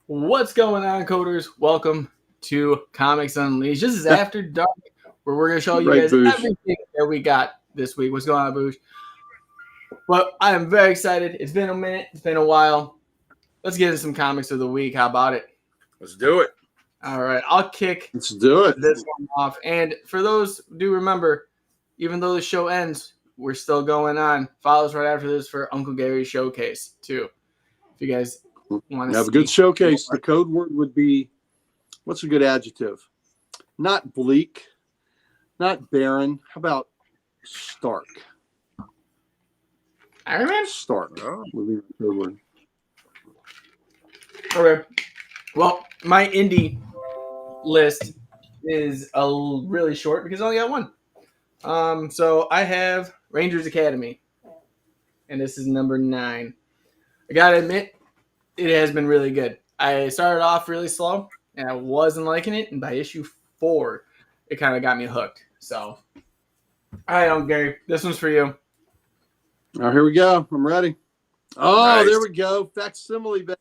What's going on, coders? Welcome to Comics Unleashed. This is After Dark, where we're going to show you guys everything that we got this week. What's going on, Boosh? Well, I am very excited. It's been a minute. It's been a while. Let's get into some comics of the week. How about it? Let's do it. All right. I'll kick Let's do it. this one off. And for those who do remember, even though the show ends, we're still going on. Follow us right after this for Uncle Gary's showcase, too. If you guys want to have a good showcase. The code word would be, what's a good adjective? Not bleak, not barren. How about stark? Iron Man? Stark would be the code word. Okay. Well, my indie list is really short because I only got one. So I have Rangers Academy, and this is number 9. I gotta admit, it has been really good. I started off really slow, and I wasn't liking it, and by issue 4, it kind of got me hooked. So, all right, Gary, this one's for you. All right, here we go. I'm ready. Oh, Nice. There we go. Facsimile, baby.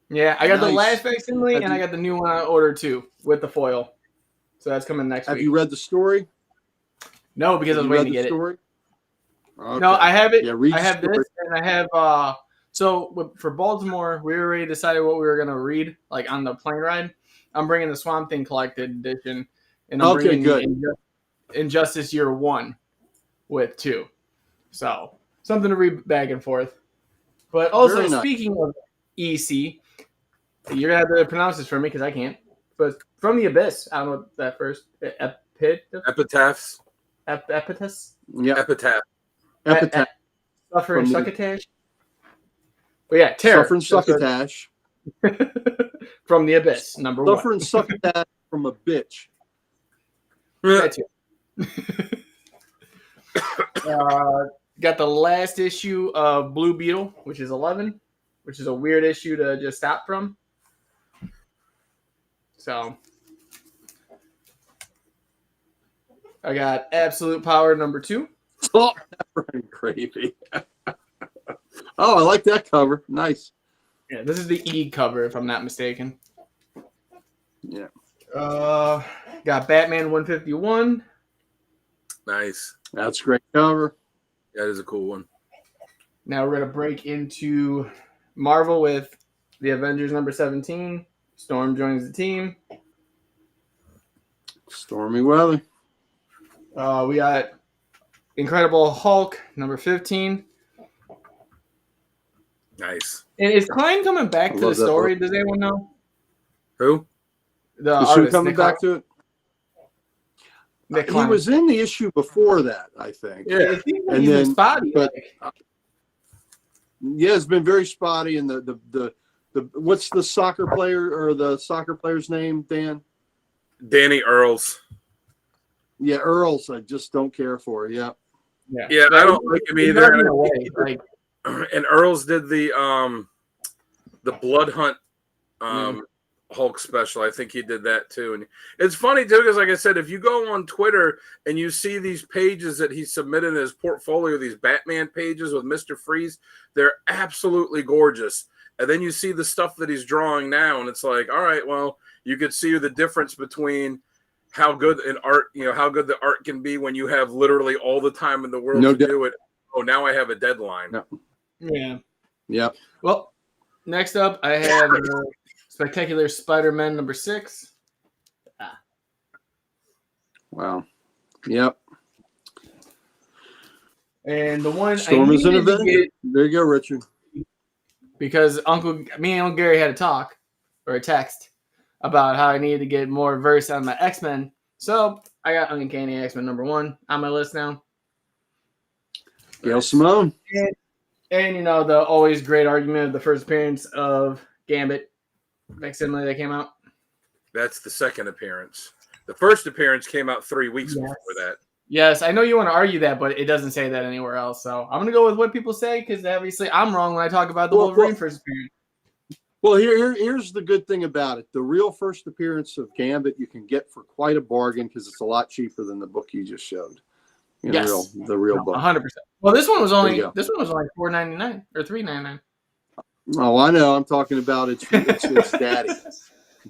Yeah, I got the Nice. last facsimile, and I got the new one I ordered too with the foil. So that's coming next week. Have you read the story? No, because I was waiting to get it. Okay. No, I have it. Yeah, read I the have story. this, and I have So for Baltimore, we already decided what we were gonna read, like on the plane ride. I'm bringing the Swamp Thing Collected Edition, and I'm bringing Injustice Year 1 with 2. So something to read back and forth. But also, speaking of EC, you're gonna have to pronounce this for me because I can't. But From the Abyss, I don't know what that first Epitaphs. Epitus. Yeah, Epitaph. Suffer and Succotash. But yeah, Terror. Suffer and Succotash. From the Abyss, number 1. Suffer and Succotash from a bitch. That too. Got the last issue of Blue Beetle, which is 11, which is a weird issue to just stop from. So I got Absolute Power number 2. Oh, crazy. Oh, I like that cover. Nice. Yeah, this is the E cover, if I'm not mistaken. Yeah. Got Batman 151. Nice. That's a great cover. That is a cool one. Now we're going to break into Marvel with the Avengers number 17. Storm joins the team. Stormy weather. We got Incredible Hulk number 15. Nice. And is Klein coming back to the story? Does anyone know? Who? The Is artist, he coming back to it? He was in the issue before that, I think. Yeah, it seems like he's been spotty. But yeah, it's been very spotty. And the what's the soccer player or the soccer player's name, Dan? Danny Earls. Yeah, Earls. I just don't care for. Yeah. Yeah, I don't like him either. And Earls did the Blood Hunt Hulk special. I think he did that too. And it's funny too, because like I said, if you go on Twitter and you see these pages that he submitted in his portfolio, these Batman pages with Mr. Freeze, they're absolutely gorgeous. And then you see the stuff that he's drawing now, and it's like, all right, well, you could see the difference between how good an art, how good the art can be when you have literally all the time in the world to do it. Oh, now I have a deadline. No. Yeah. Yep. Well, next up, I have Spectacular Spider-Man number 6. Wow. Yep. And the one Storm is an event. There you go, Richard. Because me and Uncle Gary had a talk or a text about how I needed to get more verse on my X-Men. So I got Uncanny X-Men number 1 on my list now. Gail Simone. And the always great argument of the first appearance of Gambit facsimile that came out. That's the second appearance. The first appearance came out 3 weeks before that. Yes, I know you want to argue that, but it doesn't say that anywhere else. So I'm going to go with what people say because obviously I'm wrong when I talk about the Wolverine first appearance. Well, here's the good thing about it. The real first appearance of Gambit you can get for quite a bargain because it's a lot cheaper than the book you just showed. The real book. 100%. Well, this one was only $4.99 or $3.99. Oh, I know. I'm talking about it's daddy.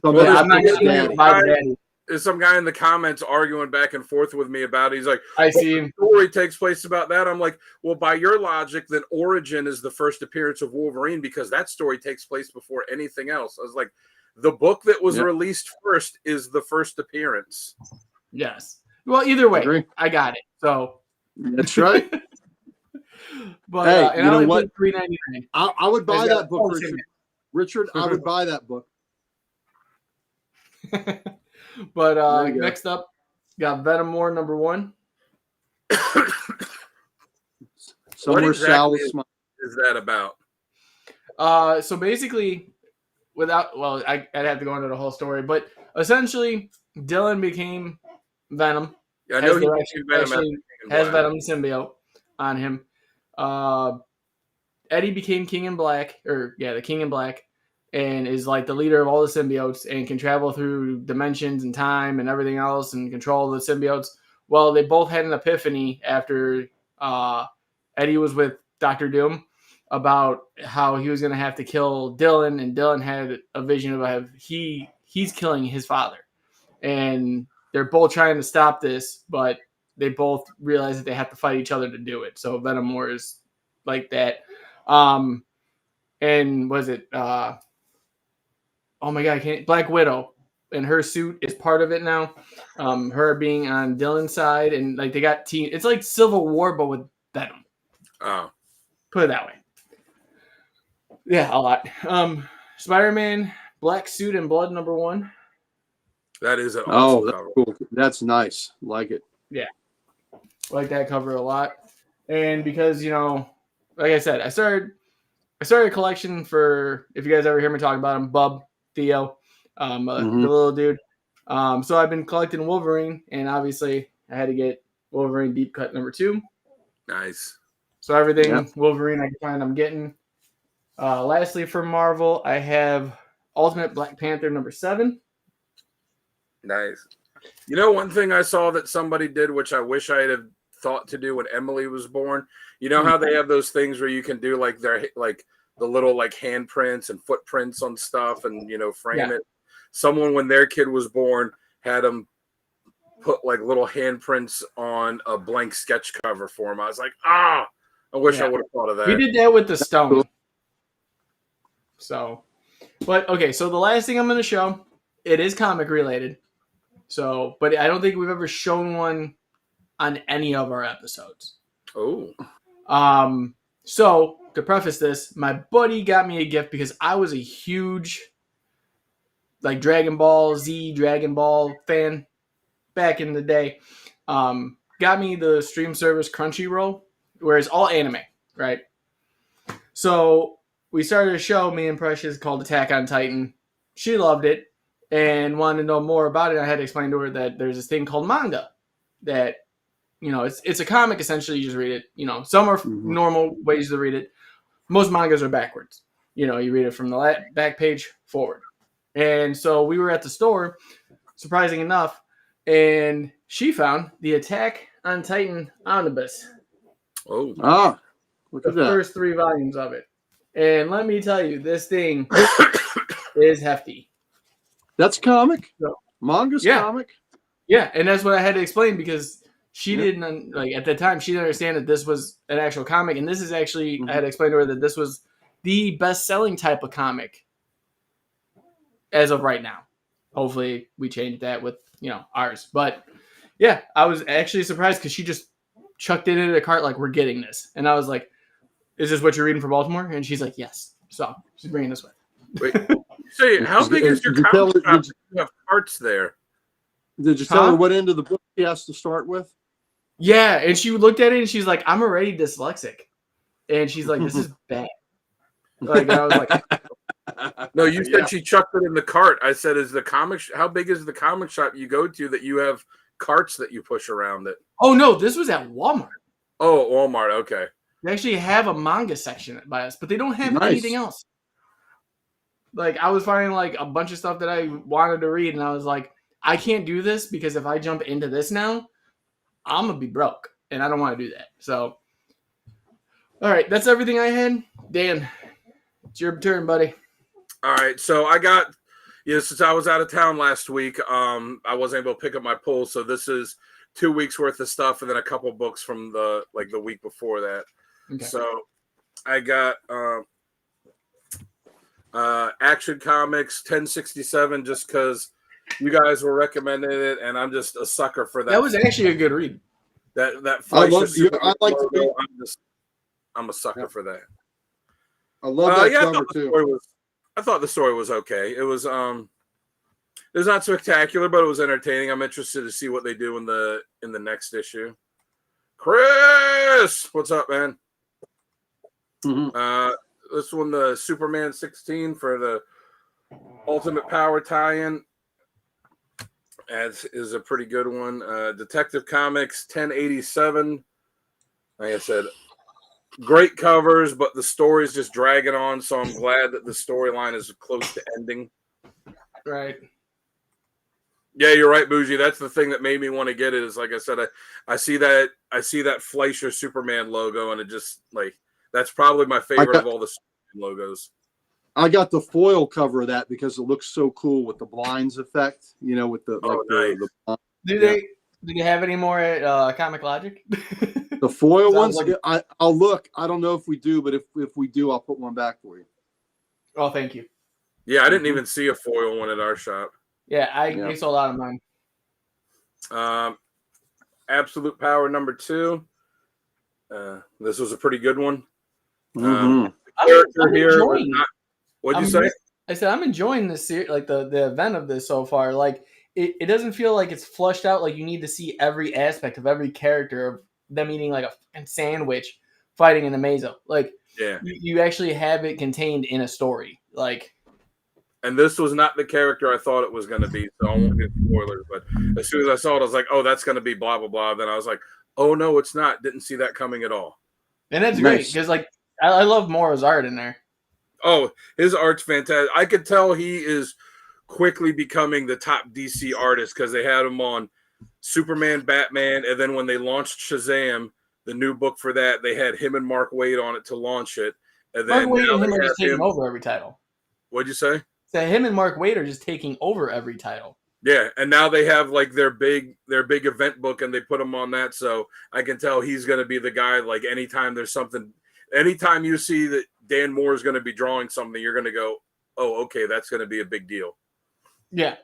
I'm not getting it by daddy. There's some guy in the comments arguing back and forth with me about it. He's like, I see him. The story takes place about that. I'm like, well, by your logic, then Origin is the first appearance of Wolverine because that story takes place before anything else. I was like, the book that was released first is the first appearance. Yes. Well, either way, I got it. So that's right. But hey, and you I know what? $3.99. I would buy that book, Richard. Richard, I would buy that book. But next up, got Venom War #1. What exactly is that about? So basically, I'd have to go into the whole story, but essentially, Dylan became Venom. Yeah, I know he has Venom symbiote on him. Eddie became King in Black, the King in Black, and is like the leader of all the symbiotes and can travel through dimensions and time and everything else and control the symbiotes. Well, they both had an epiphany after Eddie was with Dr. Doom about how he was going to have to kill Dylan, and Dylan had a vision of he's killing his father. And they're both trying to stop this, but they both realize that they have to fight each other to do it. So Venom War is like that. And was it oh my God, Black Widow and her suit is part of it now. Her being on Dylan's side, and like they got team. It's like Civil War, but with Venom. Oh, put it that way. Yeah, a lot. Spider-Man, Black Suit and Blood #1. That is an awesome that's cover. Cool. That's nice. Like it. Yeah, like that cover a lot. And because like I said, I started a collection for, if you guys ever hear me talk about him, Bub Theo, the little dude. So I've been collecting Wolverine, and obviously I had to get Wolverine Deep Cut #2. Nice. So everything Wolverine I can find, I'm getting. Lastly, for Marvel, I have Ultimate Black Panther #7. Nice. You know, one thing I saw that somebody did, which I wish I had thought to do when Emily was born. You know how they have those things where you can do like the little like handprints and footprints on stuff, and frame it. Someone, when their kid was born, had them put like little handprints on a blank sketch cover for him. I was like, I wish I would have thought of that. We did that with the stone. So, but okay. So the last thing I'm going to show, it is comic related. So, but I don't think we've ever shown one on any of our episodes. Oh. So to preface this, my buddy got me a gift because I was a huge like Dragon Ball Z, Dragon Ball fan back in the day. Got me the stream service Crunchyroll, where it's all anime, right? So we started a show, me and Precious, called Attack on Titan. She loved it and wanted to know more about it. I had to explain to her that there's this thing called manga that, it's a comic, essentially. You just read it. Some are normal ways to read it. Most mangas are backwards. You read it from the back page forward. And so we were at the store, surprising enough, and she found the Attack on Titan omnibus. Oh. Look the at that. first 3 volumes of it. And let me tell you, this thing is hefty. That's comic? Manga's comic? Yeah, and that's what I had to explain because she didn't, at the time, she didn't understand that this was an actual comic. And this is actually, I had to explain to her that this was the best-selling type of comic as of right now. Hopefully we change that with, ours. But, yeah, I was actually surprised because she just chucked it into the cart like, we're getting this. And I was like, is this what you're reading for Baltimore? And she's like, yes. So she's bringing this with. Wait, say, how big is your comic shop? You have carts there. Did you tell her what end of the book she has to start with? Yeah, and she looked at it and she's like, I'm already dyslexic. And she's like, this is bad. Like, I was like, no, you said she chucked it in the cart. I said, how big is the comic shop you go to that you have carts that you push around it? Oh, no, this was at Walmart. Oh, Walmart, okay. They actually have a manga section by us, but they don't have anything else. Like I was finding like a bunch of stuff that I wanted to read, and I was like, I can't do this because if I jump into this now, I'm gonna be broke, and I don't want to do that. So, all right, that's everything I had. Dan, it's your turn, buddy. All right, so I got since I was out of town last week, I wasn't able to pick up my pull, so this is 2 weeks worth of stuff, and then a couple books from the week before that. Okay. So I got Action Comics 1067 just because you guys were recommending it, and I'm just a sucker for that. That was actually a good read. That I'm a sucker for that. I love that cover too. I thought the story was okay. It was not spectacular, but it was entertaining. I'm interested to see what they do in the next issue. Chris, what's up, man? Mm-hmm. This one, the Superman 16 for the Ultimate Power tie-in, is a pretty good one. Detective Comics 1087. Like I said, great covers, but the story's just dragging on, so I'm glad that the storyline is close to ending. Right. Yeah, you're right, Bougie. That's the thing that made me want to get it. Is like I said, I see that Fleischer Superman logo, and it just that's probably my favorite of all the Superman logos. I got the foil cover of that because it looks so cool with the blinds effect. With the nice. Do they have any more at Comic Logic? The foil ones, I'll look. I don't know if we do, but if we do, I'll put one back for you. Oh, thank you. Yeah, I didn't even see a foil one at our shop. Yeah, they sold out of mine. Absolute Power #2. This was a pretty good one. Mm-hmm. What'd you say? I said I'm enjoying this series, like the event of this so far. Like it doesn't feel like it's flushed out. Like you need to see every aspect of every character of them eating like a fucking sandwich, fighting in a mazo. Like you actually have it contained in a story. Like, and this was not the character I thought it was going to be. So I won't get spoilers. But as soon as I saw it, I was like, oh, that's going to be blah blah blah. Then I was like, oh no, it's not. Didn't see that coming at all. And that's great because I love Mora's art in there. Oh, his art's fantastic. I could tell he is quickly becoming the top DC artist because they had him on Superman, Batman, and then when they launched Shazam, the new book for that, they had him and Mark Waid on it to launch it. And then Mark Waid and him are just taking over every title. What'd you say? So him and Mark Waid are just taking over every title. Yeah, and now they have their big event book, and they put him on that. So I can tell he's going to be the guy. Like anytime there's something, anytime you see that Dan Moore is going to be drawing something, you're going to go, "Oh, okay, that's going to be a big deal." Yeah,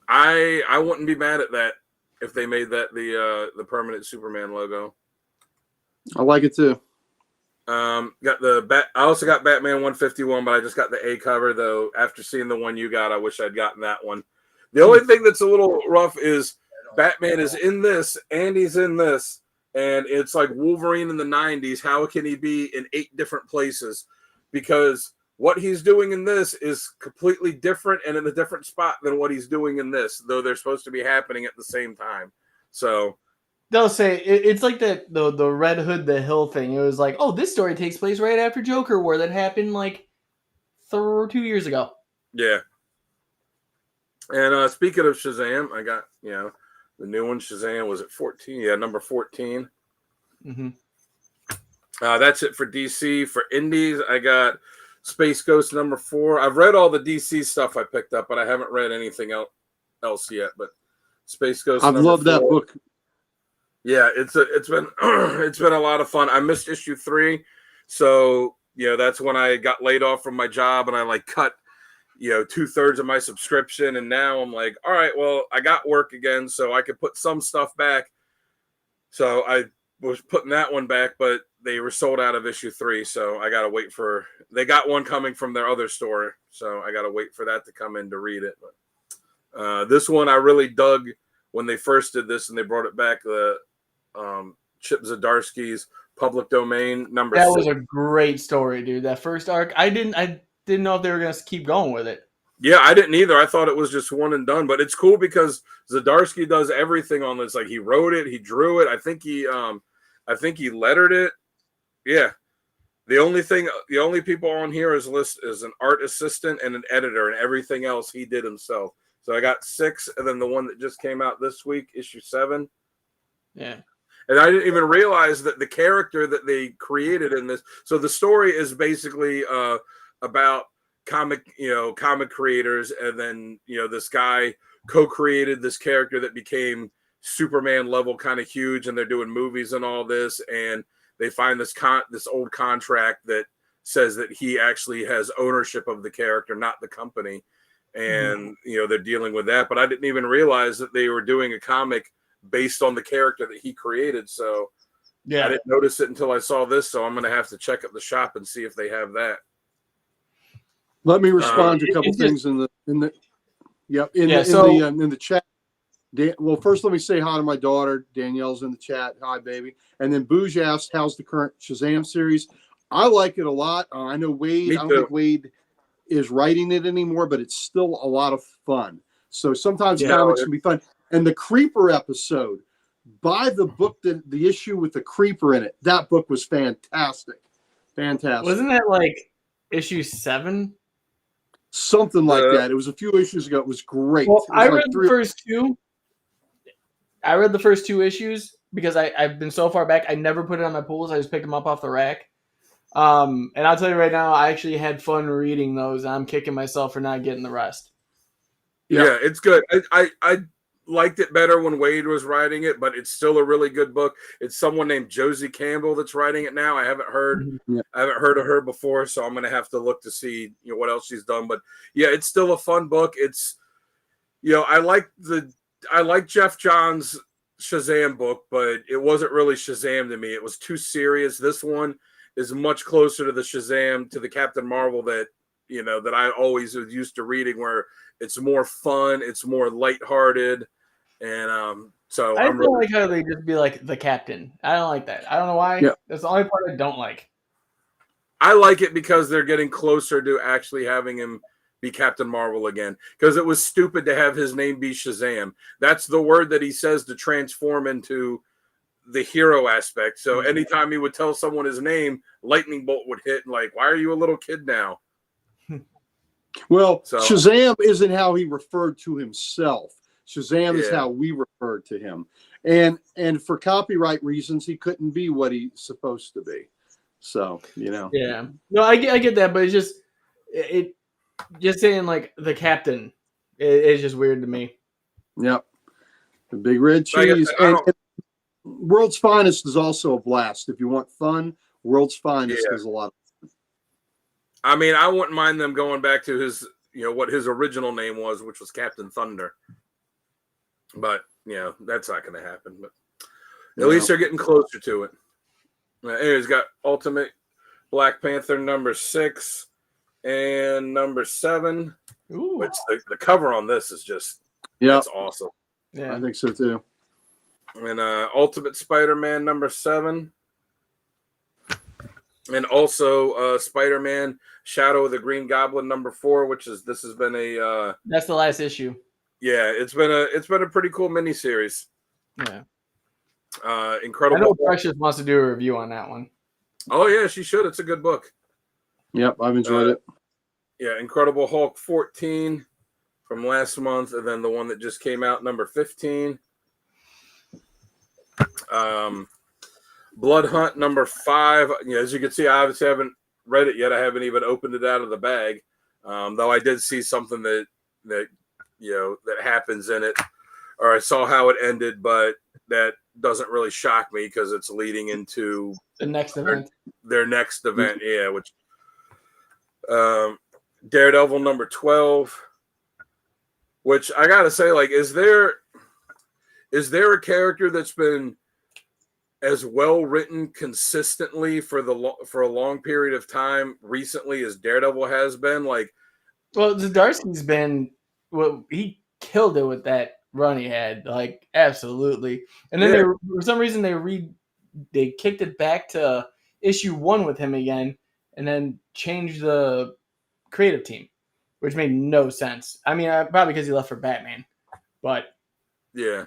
I wouldn't be mad at that if they made that the permanent Superman logo. I like it too. Got I also got Batman 151, but I just got the A cover though. After seeing the one you got, I wish I'd gotten that one. The only thing that's a little rough is Batman is in this and he's in this, and it's like Wolverine in the 90s. How can he be in 8 different places? Because what he's doing in this is completely different and in a different spot than what he's doing in this, though they're supposed to be happening at the same time. So they'll say it's like the Red Hood the Hill thing. It was like, oh, this story takes place right after Joker War that happened like 2 years ago. Yeah. And speaking of Shazam, I got the new one. Shazam was at 14. Yeah, number 14. Mm-hmm. That's it for DC. For Indies, I got Space Ghost number 4. I've read all the DC stuff I picked up, but I haven't read anything else yet. But Space Ghost. I've loved that book. Yeah, it's been it's been a lot of fun. I missed issue 3, so that's when I got laid off from my job, and I cut 2/3 of my subscription, and now I'm like, all right, well, I got work again, so I could put some stuff back. So I was putting that one back, but they were sold out of issue 3, so I gotta wait for. They got one coming from their other store, so I gotta wait for that to come in to read it. But this one I really dug when they first did this, and they brought it back. The Chip Zdarsky's Public Domain number 6. That was a great story, dude. That first arc, I didn't know if they were gonna keep going with it. Yeah, I didn't either. I thought it was just one and done, but it's cool because Zdarsky does everything on this. Like he wrote it, he drew it. I think he lettered it. Yeah, The only people on here is an art assistant and an editor, and everything else he did himself. So I got 6, and then the one that just came out this week, issue 7. Yeah. And I didn't even realize that the character that they created in this. So the story is basically about comic creators, and then this guy co-created this character that became Superman level, kind of huge, and they're doing movies and all this, and they find this old contract that says that he actually has ownership of the character, not the company, and they're dealing with that. But I didn't even realize that they were doing a comic based on the character that he created. So I didn't notice it until I saw this. So I'm going to have to check up the shop and see if they have that. Let me respond to a couple things in the chat. Well, first let me say hi to my daughter. Danielle's in the chat. Hi, baby. And then Booge asked, how's the current Shazam series? I like it a lot. I know Wade. I don't think Wade is writing it anymore, but it's still a lot of fun. So sometimes comics can be fun. And the Creeper episode, buy the book, the issue with the Creeper in it. That book was fantastic. Fantastic. Wasn't that like issue 7? Something like that. It was a few issues ago. It was great. Well, I read the first 2. I read the first 2 issues because I've been so far back. I never put it on my pools. I just picked them up off the rack. And I'll tell you right now, I actually had fun reading those. I'm kicking myself for not getting the rest. Yeah, it's good. I liked it better when Wade was writing it, but it's still a really good book. It's someone named Josie Campbell that's writing it now. I haven't heard of her before, so I'm going to have to look to see what else she's done. But yeah, it's still a fun book. It's I like Jeff Johns' Shazam book, but it wasn't really Shazam to me. It was too serious. This one is much closer to the Shazam, to the Captain Marvel that that I always was used to reading, where it's more fun, it's more lighthearted, and so I don't like how they just be like the Captain. I don't like that. I don't know why. Yeah. That's the only part I don't like. I like it because they're getting closer to actually having him be Captain Marvel again, because it was stupid to have his name be Shazam. That's the word that he says to transform into the hero aspect. So anytime he would tell someone his name, lightning bolt would hit, and like, why are you a little kid now? Well, Shazam isn't how he referred to himself. Shazam is how we referred to him. And for copyright reasons, he couldn't be what he's supposed to be. So, Yeah. No, I get that, but it's just just saying like the Captain is just weird to me. Yep. The big red cheese. And World's Finest is also a blast. If you want fun, World's Finest is a lot of fun. I mean, I wouldn't mind them going back to his, what his original name was, which was Captain Thunder. But, that's not going to happen. But at least they're getting closer to it. Anyways, got Ultimate Black Panther number 6 and number 7. Ooh. Which the cover on this is just that's awesome. Yeah, I think so too. And Ultimate Spider-Man number 7. And also Spider-Man Shadow of the Green Goblin number 4, this has been a that's the last issue. Yeah, it's been a pretty cool miniseries. Yeah. Incredible. I know Precious wants to do a review on that one. Oh yeah, she should. It's a good book. Yep, I've enjoyed it. Yeah, Incredible Hulk 14 from last month, and then the one that just came out, number 15. Blood Hunt number 5. As you can see, I obviously haven't read it yet. I haven't even opened it out of the bag. Though I did see something that happens in it, or I saw how it ended, but that doesn't really shock me because it's leading into the next event. Their next event, which Daredevil number 12, which I gotta say, like, is there a character that's been as well written consistently for a long period of time recently as Daredevil has been? Like, well, Zdarsky's been he killed it with that run he had, like, absolutely. And then for some reason they kicked it back to issue 1 with him again, and then changed the creative team, which made no sense. I mean, probably because he left for Batman, but yeah.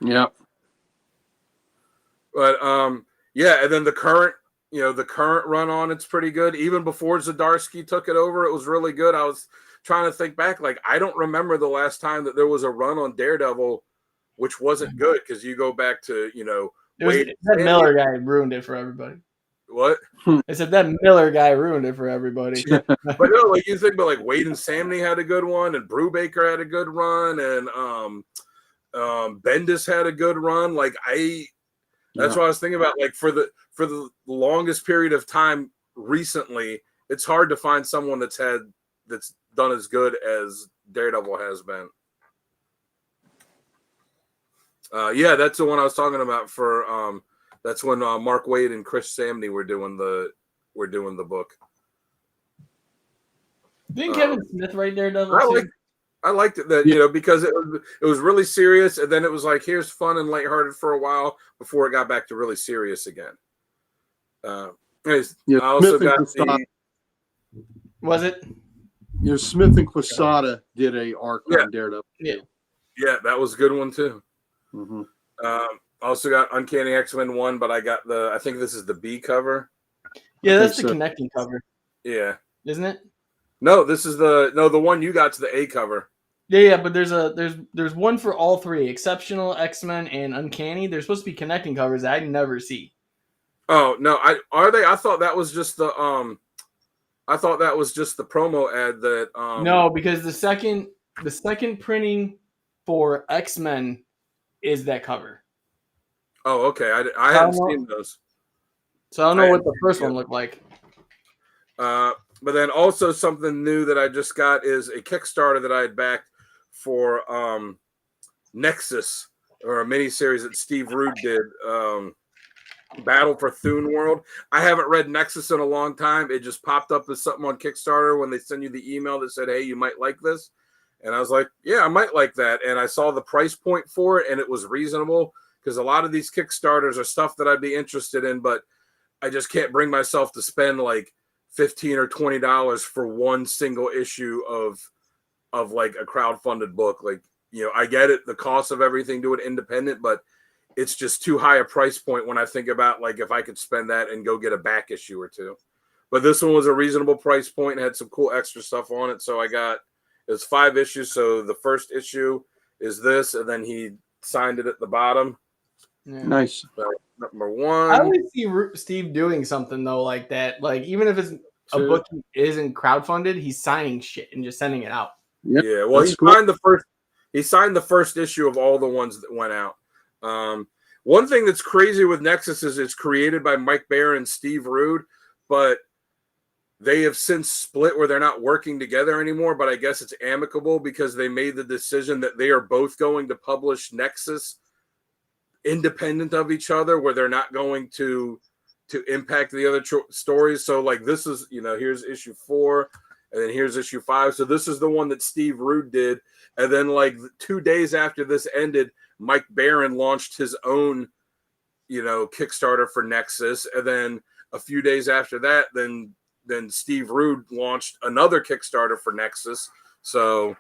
But And then the current the current run on it's pretty good. Even before Zdarsky took it over, it was really good. I was trying to think back, like I don't remember the last time that there was a run on Daredevil which wasn't good, because you go back to that Miller guy ruined it for everybody. What? I said that Miller guy ruined it for everybody. But no, like you think about like Wade and Samney had a good one, and Brubaker had a good run, and Bendis had a good run. Like that's what I was thinking about. Like for the longest period of time recently, it's hard to find someone that's done as good as Daredevil has been. Yeah, that's the one I was talking about for that's when Mark Waid and Chris Samney were doing the book. Didn't Kevin Smith write Daredevil too? I liked it that because it was really serious, and then it was like here's fun and lighthearted for a while before it got back to really serious again. I also got was it? Smith and Quesada did a arc on Daredevil. Yeah, that was a good one too. Mm-hmm. Also got Uncanny X-Men 1, but I think this is the B cover. Yeah, that's the connecting cover. Yeah. Isn't it? No, this is the one you got to the A cover. Yeah, but there's one for all three: Exceptional, X-Men, and Uncanny. They're supposed to be connecting covers that I never see. Oh no, are they? I thought that was just the promo ad that No, because the second printing for X-Men is that cover. Oh, okay. I haven't seen those. So I don't know what the first one looked like. But then also something new that I just got is a Kickstarter that I had backed for Nexus, or a miniseries that Steve Rude did, Battle for Thune World. I haven't read Nexus in a long time. It just popped up as something on Kickstarter when they send you the email that said, hey, you might like this. And I was like, yeah, I might like that. And I saw the price point for it, and it was reasonable, because a lot of these Kickstarters are stuff that I'd be interested in, but I just can't bring myself to spend like $15 or $20 for one single issue of like a crowdfunded book. Like, I get it, the cost of everything, do it independent, but it's just too high a price point when I think about like if I could spend that and go get a back issue or two. But this one was a reasonable price point and had some cool extra stuff on it. So it's 5 issues. So the first issue is this, and then he signed it at the bottom. Yeah. Nice. So, number 1. I always see Steve doing something though like that. Like even if it's a book isn't crowdfunded, he's signing shit and just sending it out. Yep. Yeah. Well, he signed the first issue of all the ones that went out. One thing that's crazy with Nexus is it's created by Mike Baron and Steve Rude, but they have since split where they're not working together anymore. But I guess it's amicable because they made the decision that they are both going to publish Nexus independent of each other, where they're not going to impact the other stories. So like this is, here's issue 4, and then here's issue 5. So this is the one that Steve Rude did. And then like 2 days after this ended, Mike Baron launched his own, Kickstarter for Nexus. And then a few days after that, then Steve Rude launched another Kickstarter for Nexus. So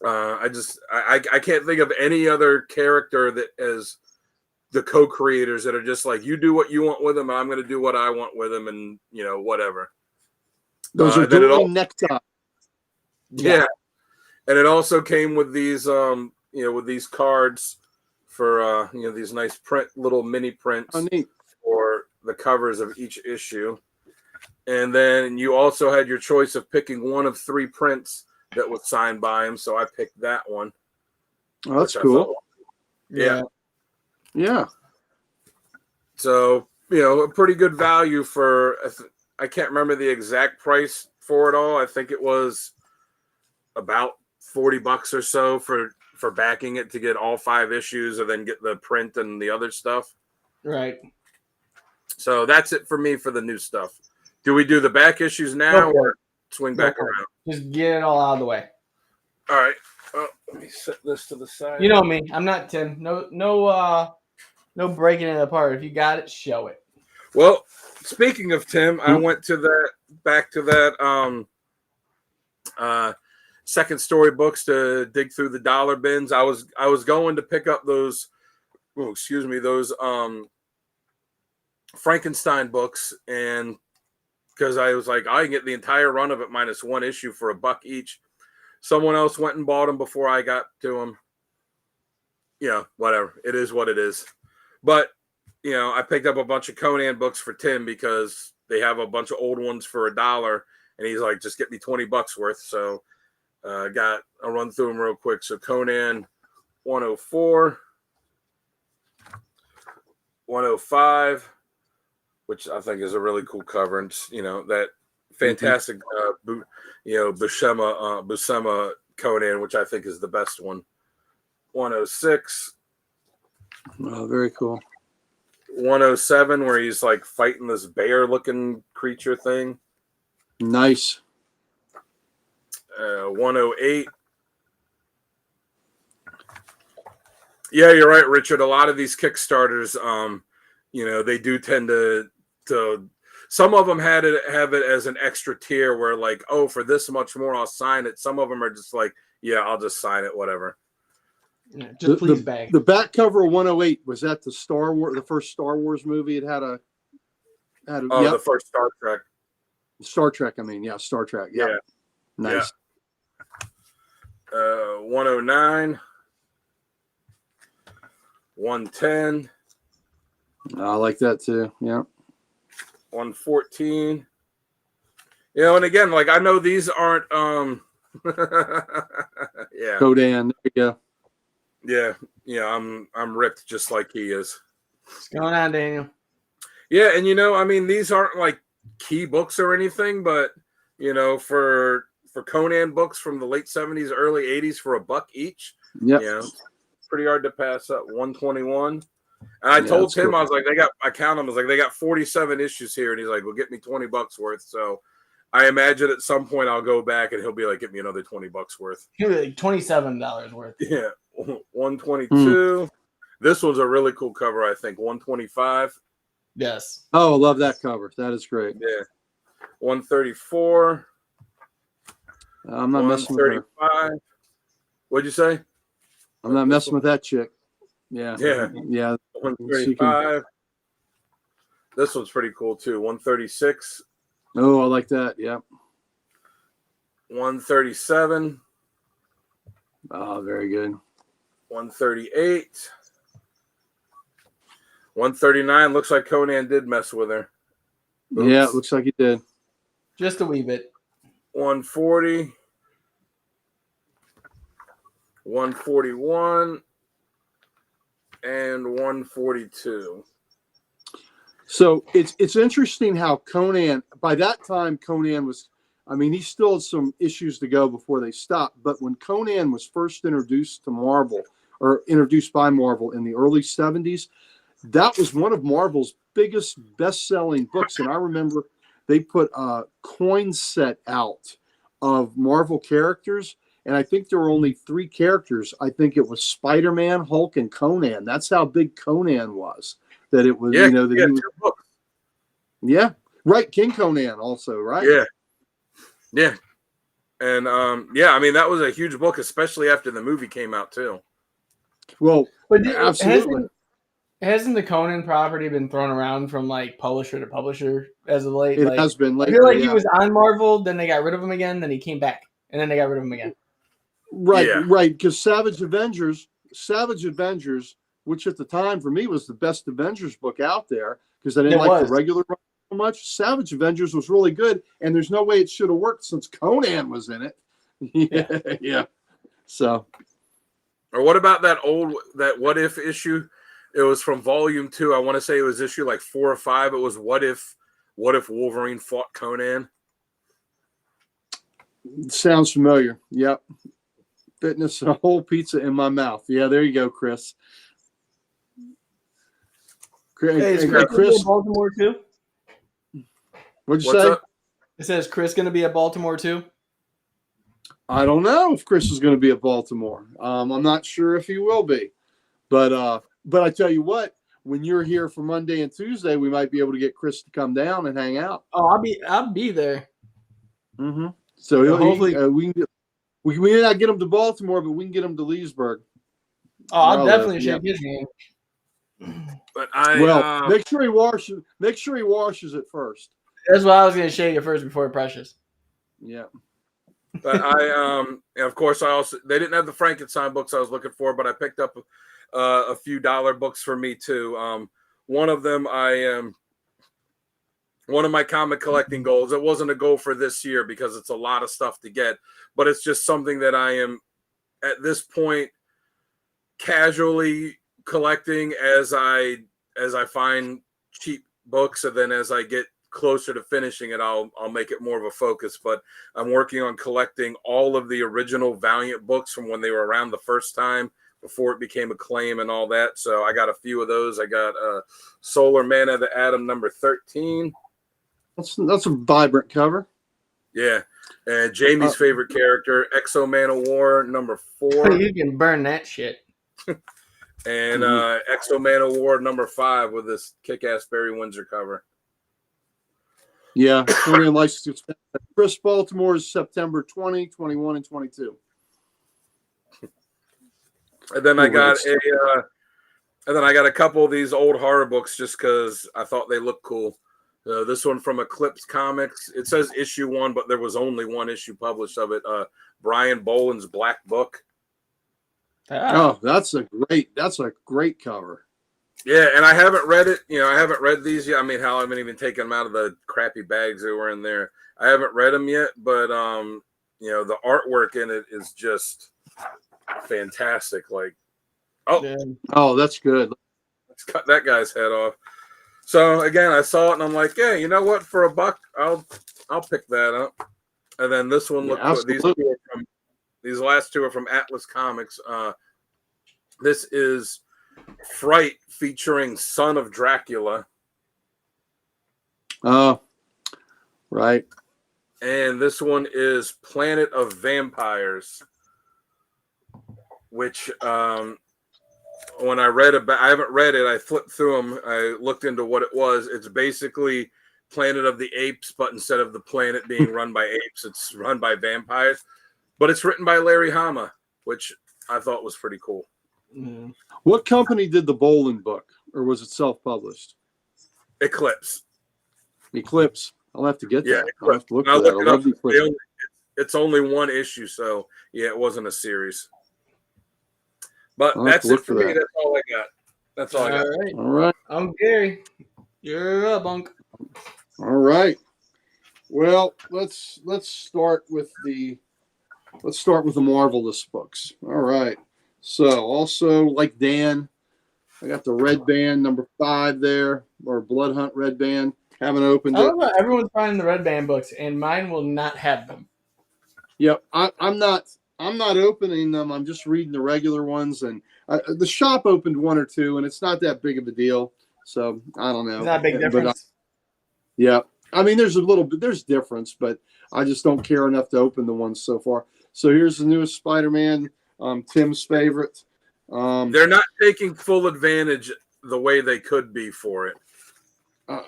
I can't think of any other character that as the co-creators that are just like, you do what you want with them, and I'm going to do what I want with them, and whatever. Those are dueling necktie. Yeah. And it also came with these with these cards for these nice little mini prints for the covers of each issue. And then you also had your choice of picking one of 3 prints that was signed by him, so I picked that one. Oh, that's cool. Yeah. So, a pretty good value for. I can't remember the exact price for it all. I think it was about $40 or so for backing it to get all 5 issues, and then get the print and the other stuff. Right. So that's it for me for the new stuff. Do we do the back issues now or swing back around? Just get it all out of the way. All right. Well, let me set this to the side. You know me. I'm not Tim. No breaking it apart. If you got it, show it. Well, speaking of Tim, I went back to that second story books to dig through the dollar bins. I was going to pick up those Frankenstein books, and because I was like, I can get the entire run of it minus one issue for $1 each. Someone else went and bought them before I got to them. Yeah, whatever. It is what it is. But, I picked up a bunch of Conan books for Tim because they have a bunch of old ones for $1. And he's like, just get me $20 worth. So I'll run through them real quick. So Conan 104, 105, which I think is a really cool cover. And, that fantastic, Buscema Conan, which I think is the best one. 106. Oh, very cool. 107, where he's like fighting this bear-looking creature thing. Nice. 108. Yeah, you're right, Richard. A lot of these Kickstarters, they do tend to some of them have it as an extra tier where like, oh, for this much more, I'll sign it. Some of them are just like, yeah, I'll just sign it, whatever. Yeah, just please bag. The back cover of 108, was that the the first Star Wars movie? It had a the first Star Trek. Star Trek, Star Trek. Yep. Yeah. Nice. Yeah. 109. 110. I like that too. Yeah. 114. And again, like I know these aren't yeah. Codan, there you go. Yeah, I'm ripped just like he is. What's going on, Daniel? Yeah, and these aren't like key books or anything, but for Conan books from the late 70s, early 80s for $1 each. Yeah. Pretty hard to pass up. 121. And I told him, cool. I was like, I count them. I was like, they got 47 issues here. And he's like, well, get me $20 worth. So I imagine at some point I'll go back and he'll be like, get me another $20 worth. He'll be like $27 worth. Yeah. 122. This one's a really cool cover, I think. 125. Yes. Oh, I love that cover. That is great. Yeah. 134. I'm not messing with her. What'd you say? I'm not messing with that chick. Yeah. 135. This one's pretty cool too. 136. Oh, I like that. Yeah. 137. Oh, very good. 138. 139. Looks like Conan did mess with her. Oops. Yeah, it looks like he did. Just a wee bit. 140. 141. And 142. So it's interesting how Conan, by that time, Conan was, he still had some issues to go before they stopped. But when Conan was first introduced to Marvel, or introduced by Marvel in the early 70s, that was one of Marvel's biggest best-selling books. And I remember they put a coin set out of Marvel characters. And I think there were only 3 characters. I think it was Spider-Man, Hulk, and Conan. That's how big Conan was. That it was, that he was, 2 books. Yeah, right. King Conan also, right? Yeah. And that was a huge book, especially after the movie came out too. Well, but absolutely. Hasn't the Conan property been thrown around from like publisher to publisher as of late? It has been. I feel like he was on Marvel, then they got rid of him again, then he came back, and then they got rid of him again. Right. Because Savage Avengers, which at the time for me was the best Avengers book out there, because I didn't like the regular run so much. Savage Avengers was really good, and there's no way it should have worked since Conan was in it. Yeah. So. Or what about that What If issue? It was from volume 2. I want to say it was issue like 4 or 5. It was What If Wolverine fought Conan? Sounds familiar. Yep. Fitness a whole pizza in my mouth. Yeah, there you go, Chris. Hey, is Chris in Baltimore too? What'd you say? Up? It says Chris going to be at Baltimore too. I don't know if Chris is going to be at Baltimore. I'm not sure if he will be, but I tell you what, when you're here for Monday and Tuesday, we might be able to get Chris to come down and hang out. Oh, I'll be there. Mm-hmm. So hopefully we may not get him to Baltimore, but we can get him to Leesburg. Oh, I'll definitely shake his hand. But make sure he washes. Make sure he washes it first. That's why I was going to shave it first before Precious. Yeah. But of course, they didn't have the Frankenstein books I was looking for, but I picked up a few dollar books for me too. One of them, one of my comic collecting goals. It wasn't a goal for this year because it's a lot of stuff to get, but it's just something that I am at this point casually collecting as I find cheap books, and then as I get closer to finishing it, I'll make it more of a focus. But I'm working on collecting all of the original Valiant books from when they were around the first time before it became Acclaim and all that. So I got a few of those. I got Solar Man of the Atom number 13. That's a vibrant cover. Yeah. And Jamie's favorite character, Exo Man of War number 4. You can burn that shit. And Exo Man of War number 5 with this kick-ass Barry Windsor cover. Yeah, Chris Baltimore's September 20, 21, and 22. And then I got a couple of these old horror books just because I thought they looked cool. This one from Eclipse Comics. It says issue 1, but there was only one issue published of it. Brian Boland's Black Book. Oh, that's a great cover. Yeah, and I haven't read it. I haven't read these yet. I mean, hell, I haven't even taken them out of the crappy bags that were in there. I haven't read them yet, but the artwork in it is just fantastic. Like, that's good. Let's cut that guy's head off. So again, I saw it and I'm like, yeah, you know what? For $1, I'll pick that up. And then this one looked good. These last two are from Atlas Comics. This is Fright featuring Son of Dracula. Oh, right. And this one is Planet of Vampires, which when I read about, I haven't read it. I flipped through them. I looked into what it was. It's basically Planet of the Apes, but instead of the planet being run by apes, it's run by vampires. But it's written by Larry Hama, which I thought was pretty cool. Mm. What company did the Boland book, or was it self-published? Eclipse. I'll have to get that. Eclipse. I'll have to look for that. I love Eclipse. It's only one issue, so yeah, it wasn't a series. But that's it for me. That's all I got. That's all I got. All right. I'm Gary. You're up, Unc. All right. Well, let's start with the Marvelous books. All right. So also, like Dan, I got the Red Band number 5 there, or Blood Hunt Red Band. Haven't opened it. Everyone's finding the Red Band books, and mine will not have them. Yep, I'm not opening them. I'm just reading the regular ones, and the shop opened 1 or 2, and it's not that big of a deal. So I don't know. It's not a big difference. Yeah, I mean, there's difference, but I just don't care enough to open the ones so far. So here's the newest Spider-Man, Tim's favorite. They're not taking full advantage the way they could be for it.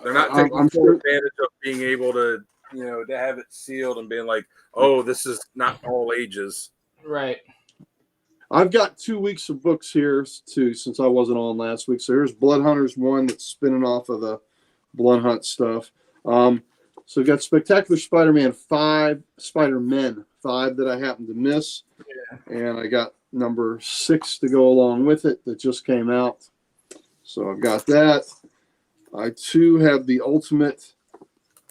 They're not taking full advantage of being able to, to have it sealed and being like, oh, this is not all ages. Right. I've got 2 weeks of books here too, since I wasn't on last week. So here's Blood Hunters 1 that's spinning off of the Blood Hunt stuff. So we've got Spectacular Spider-Man 5, Spider-Men 5 that I happened to miss. Yeah. And I got number 6 to go along with it that just came out. So I've got that. I too have the Ultimate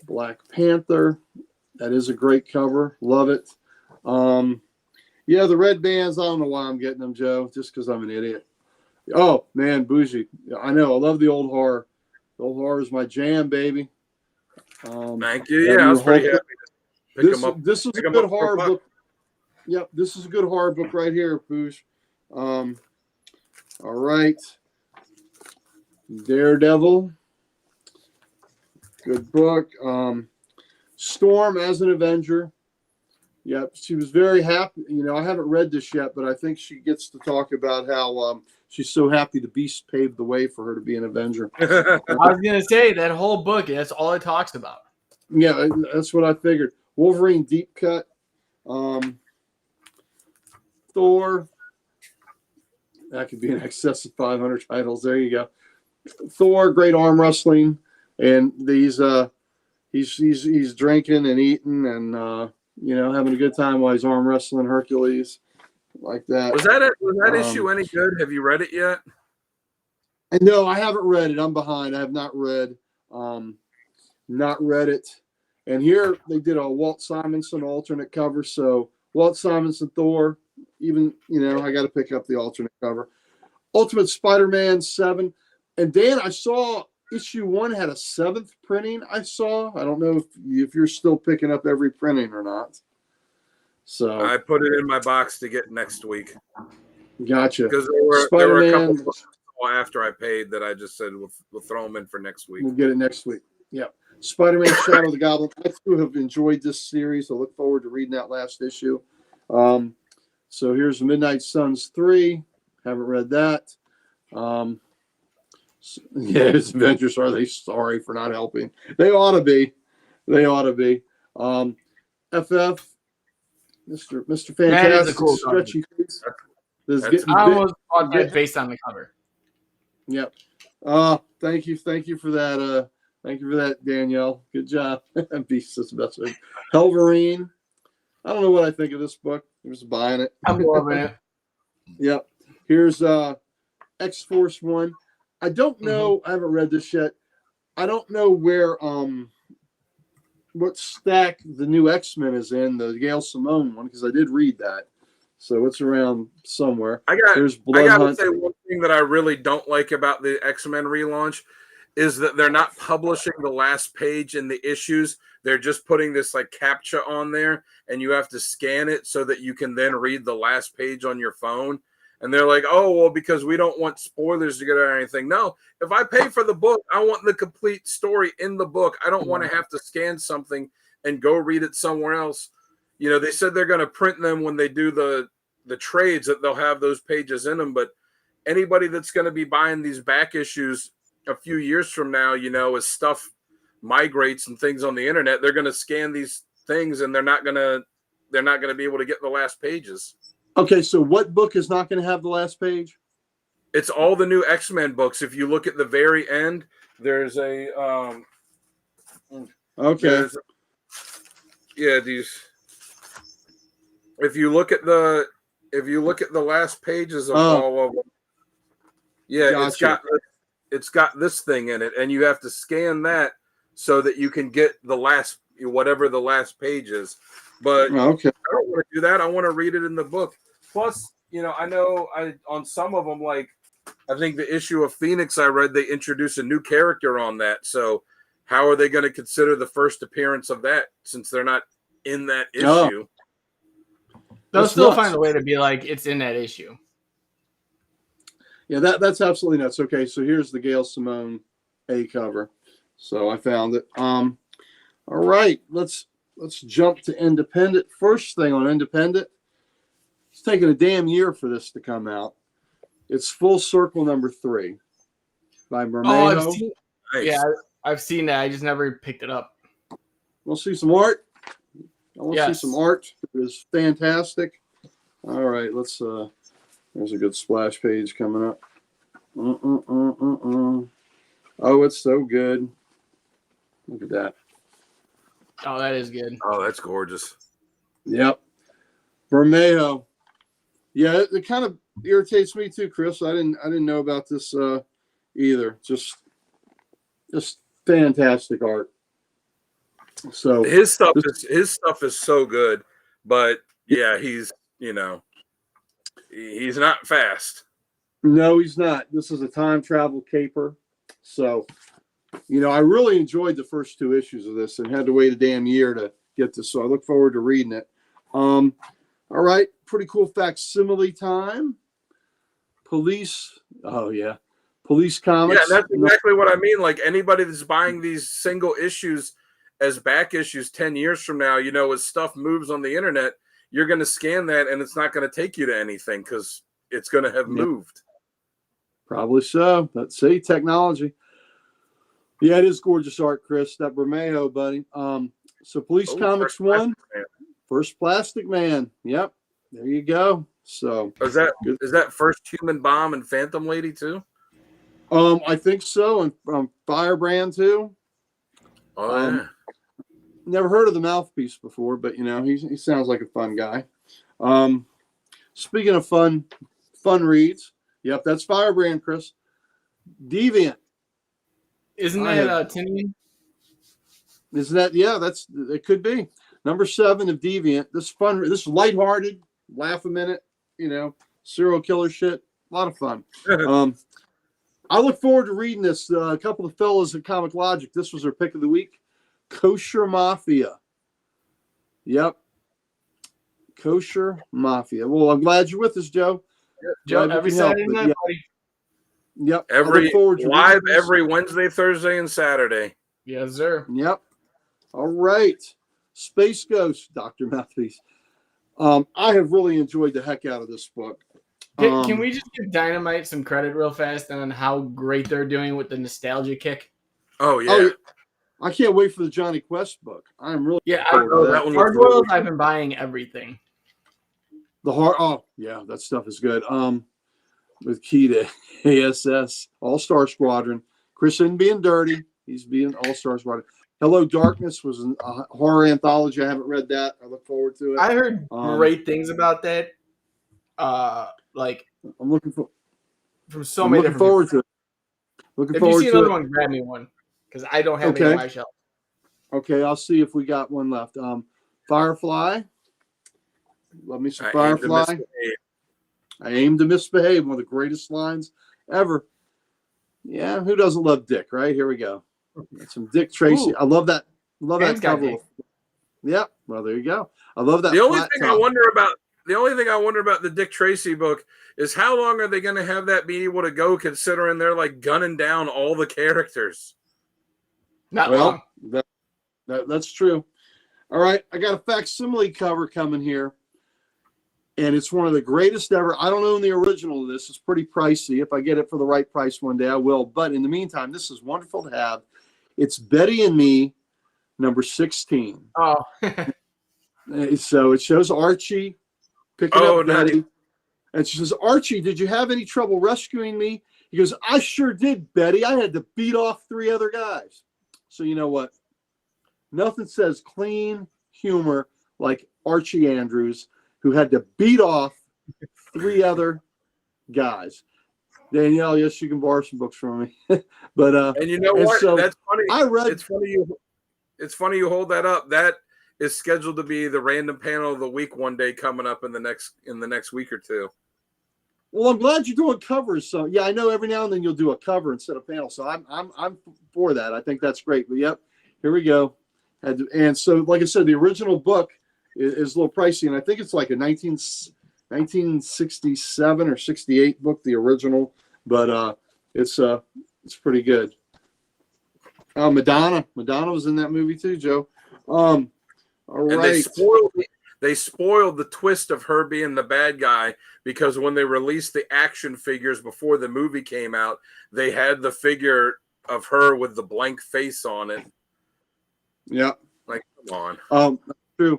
Black Panther. That is a great cover. Love it. Yeah, the Red Bands, I don't know why I'm getting them, Joe, just because I'm an idiot. Oh, man, bougie. I know. I love the old horror. The old horror is my jam, baby. Thank you. Yeah, I was pretty happy to pick them up. This is a good horror book. Yep, this is a good horror book right here, Bouge. All right. Daredevil. Good book. Storm as an Avenger. Yep, she was very happy. I haven't read this yet, but I think she gets to talk about how she's so happy the Beast paved the way for her to be an Avenger. I was going to say, that whole book, that's all it talks about. Yeah, that's what I figured. Wolverine Deep Cut. Thor. That could be in excess of 500 titles. There you go. Thor, great arm wrestling, and he's drinking and eating and having a good time while he's arm wrestling Hercules like that. Was that issue any good? Have you read it yet? No, I haven't read it. I'm behind. I have not read it. And here they did a Walt Simonson alternate cover. So Walt Simonson, Thor, even, I got to pick up the alternate cover. Ultimate Spider-Man 7. And Dan, I saw issue 1 had a 7th printing. I don't know if you're still picking up every printing or not. So I put it in my box to get next week. Gotcha. Because there were a couple books after I paid that I just said we'll throw them in for next week. We'll get it next week. Yeah. Spider-Man Shadow of the Goblin. I too have enjoyed this series. I look forward to reading that last issue. So here's Midnight Suns 3. Haven't read that. His adventures, are they sorry for not helping? They ought to be. FF, Mr. Fantastic, that is a cool stretchy face. I almost bought that based on the cover. Yep. Thank you for that. Thank you for that, Danielle. Good job. Beast is the best way. Helverine. I don't know what I think of this book. I'm just buying it. I'm loving it. Yep. Here's X-Force 1. I don't know. I haven't read this yet. I don't know where what stack the new X-Men is in, the Gail Simone one, because I did read that. So it's around somewhere. I got to say one thing that I really don't like about the X-Men relaunch is that they're not publishing the last page in the issues. They're just putting this like CAPTCHA on there, and you have to scan it so that you can then read the last page on your phone. And they're like, oh, well, because we don't want spoilers to get or anything. No, if I pay for the book, I want the complete story in the book. I don't want to have to scan something and go read it somewhere else. They said they're going to print them when they do the trades, that they'll have those pages in them. But anybody that's going to be buying these back issues a few years from now, as stuff migrates and things on the internet, they're going to scan these things and they're not going to be able to get the last pages. Okay, so what book is not going to have the last page? It's all the new X-Men books. If you look at the very end, there's a okay. These. If you look at the last pages of all of them, gotcha. it's got this thing in it, and you have to scan that so that you can get the last whatever the last page is. But okay. I don't want to do that. I want to read it in the book. Plus, I know on some of them, like I think the issue of Phoenix I read, they introduced a new character on that. So how are they going to consider the first appearance of that since they're not in that issue? They'll still find a way to be like it's in that issue. Yeah, that's absolutely nuts. Okay, so here's the Gail Simone A cover. So I found it. All right, let's jump to Independent. First thing on Independent, it's taken a damn year for this to come out. It's Full Circle number 3 by Bermejo. I've seen that. I just never picked it up. We'll see some art. I want to see some art. It is fantastic. All right, let's. There's a good splash page coming up. Oh, it's so good. Look at that. Oh, that is good. Oh, that's gorgeous. Yep. Bermejo. Yeah, it kind of irritates me too, Chris. I didn't know about this either. Just fantastic art. So his stuff is so good, but yeah, he's not fast. No, he's not. This is a time travel caper. So, I really enjoyed the first 2 issues of this and had to wait a damn year to get this. So I look forward to reading it. All right. Pretty cool facsimile time. Police. Oh, yeah. Police Comics. Yeah, that's exactly what I mean. Like anybody that's buying these single issues as back issues 10 years from now, as stuff moves on the internet, you're going to scan that and it's not going to take you to anything because it's going to have moved. Probably so. Let's see. Technology. Yeah, it is gorgeous art, Chris. That Bermejo, buddy. So Police Comics 1. First Plastic Man. Yep. There you go. So is that First Human Bomb and Phantom Lady too? I think so, and Firebrand too. Oh yeah. Never heard of the Mouthpiece before, but he sounds like a fun guy. Speaking of fun reads, yep, that's Firebrand, Chris. Deviant. Isn't that Tinian? Isn't that? Yeah, it could be number 7 of Deviant. This lighthearted, laugh a minute, serial killer shit. A lot of fun. I look forward to reading this. A couple of fellas at Comic Logic. This was their pick of the week. Kosher Mafia. Yep. Kosher Mafia. Well, I'm glad you're with us, Joe. Joe, every Saturday night, buddy. Yep. Every Wednesday, Thursday, and Saturday. Yes, sir. Yep. All right. Space Ghost, Dr. Mouthpiece. I have really enjoyed the heck out of this book. Can we just give Dynamite some credit real fast on how great they're doing with the nostalgia kick? Oh, yeah. I can't wait for the Johnny Quest book. I'm really that one. Hardboiled, I've been buying everything. That stuff is good. With key to ASS, All-Star Squadron. Chris isn't being dirty. He's being All-Star Squadron. Hello, Darkness was a horror anthology. I haven't read that. I look forward to it. I heard great things about that. I'm looking for from so many different forward people. to it. Looking if forward you see to another it. one, grab me one because I don't have any on my shelf. Okay, I'll see if we got one left. Firefly. Love me some Firefly. I aim to misbehave. One of the greatest lines ever. Yeah, who doesn't love Dick, right? Here we go. Some Dick Tracy. Ooh. I love that. Love that cover. Yeah, well, there you go. I love that. The only thing I wonder about the Dick Tracy book is how long are they going to have that be able to go, considering they're like gunning down all the characters. Not long. That's true. All right, I got a facsimile cover coming here. And it's one of the greatest ever. I don't own the original of this. It's pretty pricey. If I get it for the right price one day, I will. But in the meantime, this is wonderful to have. It's Betty and Me, number 16. Oh. So it shows Archie picking up Betty. And she says, Archie, did you have any trouble rescuing me? He goes, I sure did, Betty. I had to beat off 3 other guys. So you know what? Nothing says clean humor like Archie Andrews, who had to beat off 3 other guys. Danielle, yes, you can borrow some books from me. But and you know what? So that's funny. It's funny you hold that up. That is scheduled to be the random panel of the week one day coming up in the next week or two. Well, I'm glad you're doing covers. So yeah, I know every now and then you'll do a cover instead of panel. So I'm for that. I think that's great. But yep, here we go. And so, like I said, the original book is a little pricey, and I think it's like a 1967 or 68 book, the original, but it's pretty good. Madonna was in that movie too, Joe. All right. And they spoiled the twist of her being the bad guy, because when they released the action figures before the movie came out, they had the figure of her with the blank face on it. Yeah. Like, come on. True.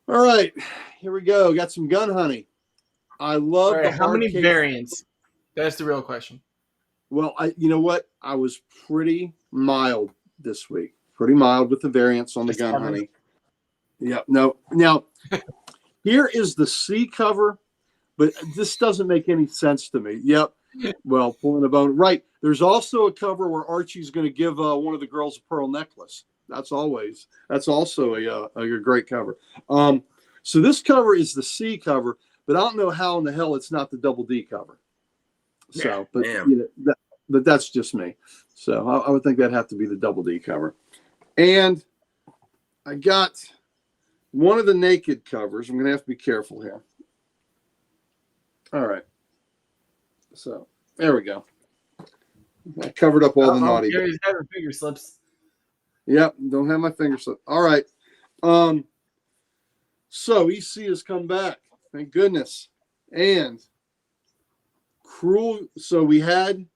All right, here we go. Got some Gun Honey. I love how many variants? That's the real question. Well, you know what? I was pretty mild this week. Pretty mild with the variants on the Gun Honey. Yeah. No. Now, here is the C cover, but this doesn't make any sense to me. Yep. Well, pulling a bone. Right. There's also a cover where Archie's going to give one of the girls a pearl necklace. That's also a great cover. So this cover is the C cover, but I don't know how in the hell it's not the double D cover. So, but but that's just me. So I would think that'd have to be the double D cover. And I got one of the naked covers. I'm going to have to be careful here. All right. So there we go. I covered up all the naughty. Gary's having finger slips. Yep, don't have my finger slip. All right. So EC has come back. Thank goodness. And Cruel. So we had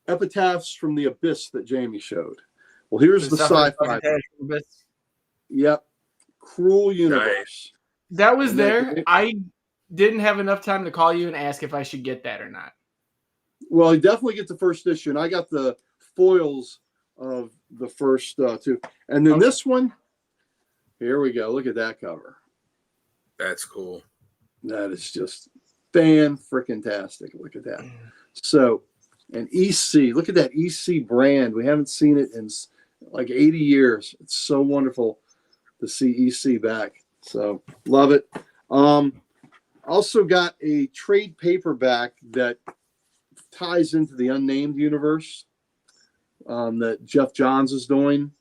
Epitaphs from the Abyss that Jamie showed. Well, here's the sci-fi. Yep. Cruel Universe. That was there. I didn't have enough time to call you and ask if I should get that or not. Well, you definitely get the first issue, and I got the foils of the first two. And then this one, here we go. Look at that cover. That's cool. That is just fan-freaking-tastic. Look at that. So, an EC. Look at that EC brand. We haven't seen it in like 80 years. It's so wonderful to see EC back. So, love it. Also got a trade paperback that ties into the Unnamed universe that Jeff Johns is doing.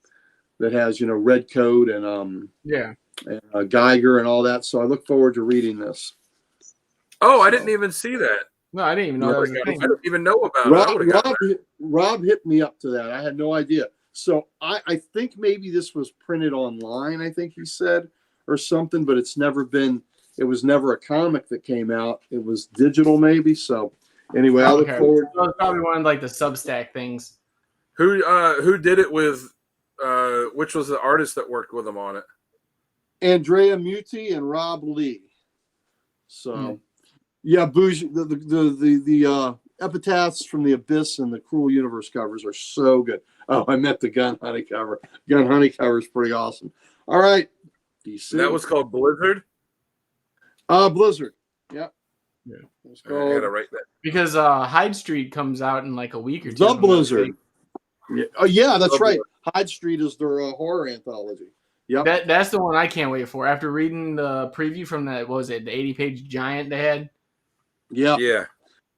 That has, Red Coat and Geiger and all that. So I look forward to reading this. Oh, I didn't even see that. No, I didn't even know that was a thing. I didn't even know about it. Rob hit me up to that. I had no idea. So I think maybe this was printed online, I think he said, or something, but it was never a comic that came out. It was digital maybe. So anyway, I look forward. So it's probably one of like the Substack things. Who did it with, which was the artist that worked with him on it? Andrea Muti and Rob Lee. So, yeah, Bougie, the epitaphs from the Abyss and the Cruel Universe covers are so good. Oh, I met the Gun Honey cover. Gun Honey cover is pretty awesome. All right, DC. That was called Blizzard. Blizzard. Yep. Yeah. It's I called gotta write that. Because Hyde Street comes out in like a week or two. The Blizzard. Yeah. Oh, yeah, that's right. Blizzard. Hyde Street is their horror anthology. Yep. That's the one I can't wait for. After reading the preview from that, what was it, the 80-page giant they had? Yeah. Yeah.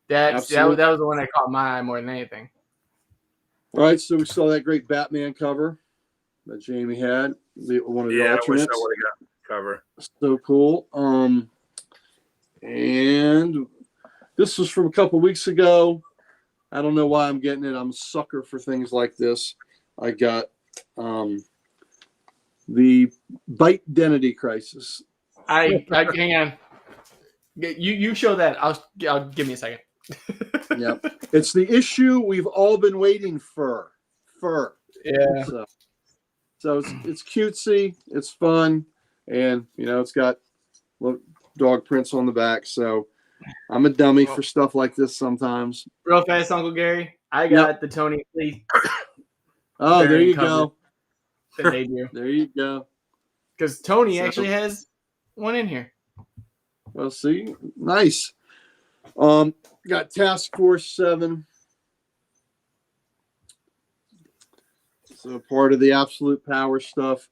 That was the one that caught my eye more than anything. All right, so we saw that great Batman cover that Jamie had. One of the alternates. I wish I would have got the cover. So cool. And this was from a couple weeks ago. I don't know why I'm getting it. I'm a sucker for things like this. I got the Bite Identity Crisis. I hang on. You show that. I'll give me a second. Yeah, it's the issue we've all been waiting for. Yeah. So it's cutesy, it's fun, and it's got dog prints on the back. So I'm a dummy for stuff like this sometimes. Real fast, Uncle Gary. I got the Tony Fleet. Oh, there you go. That they do. There you go. Because Tony actually has one in here. Well, see, nice. Got Task Force 7. So part of the Absolute Power stuff.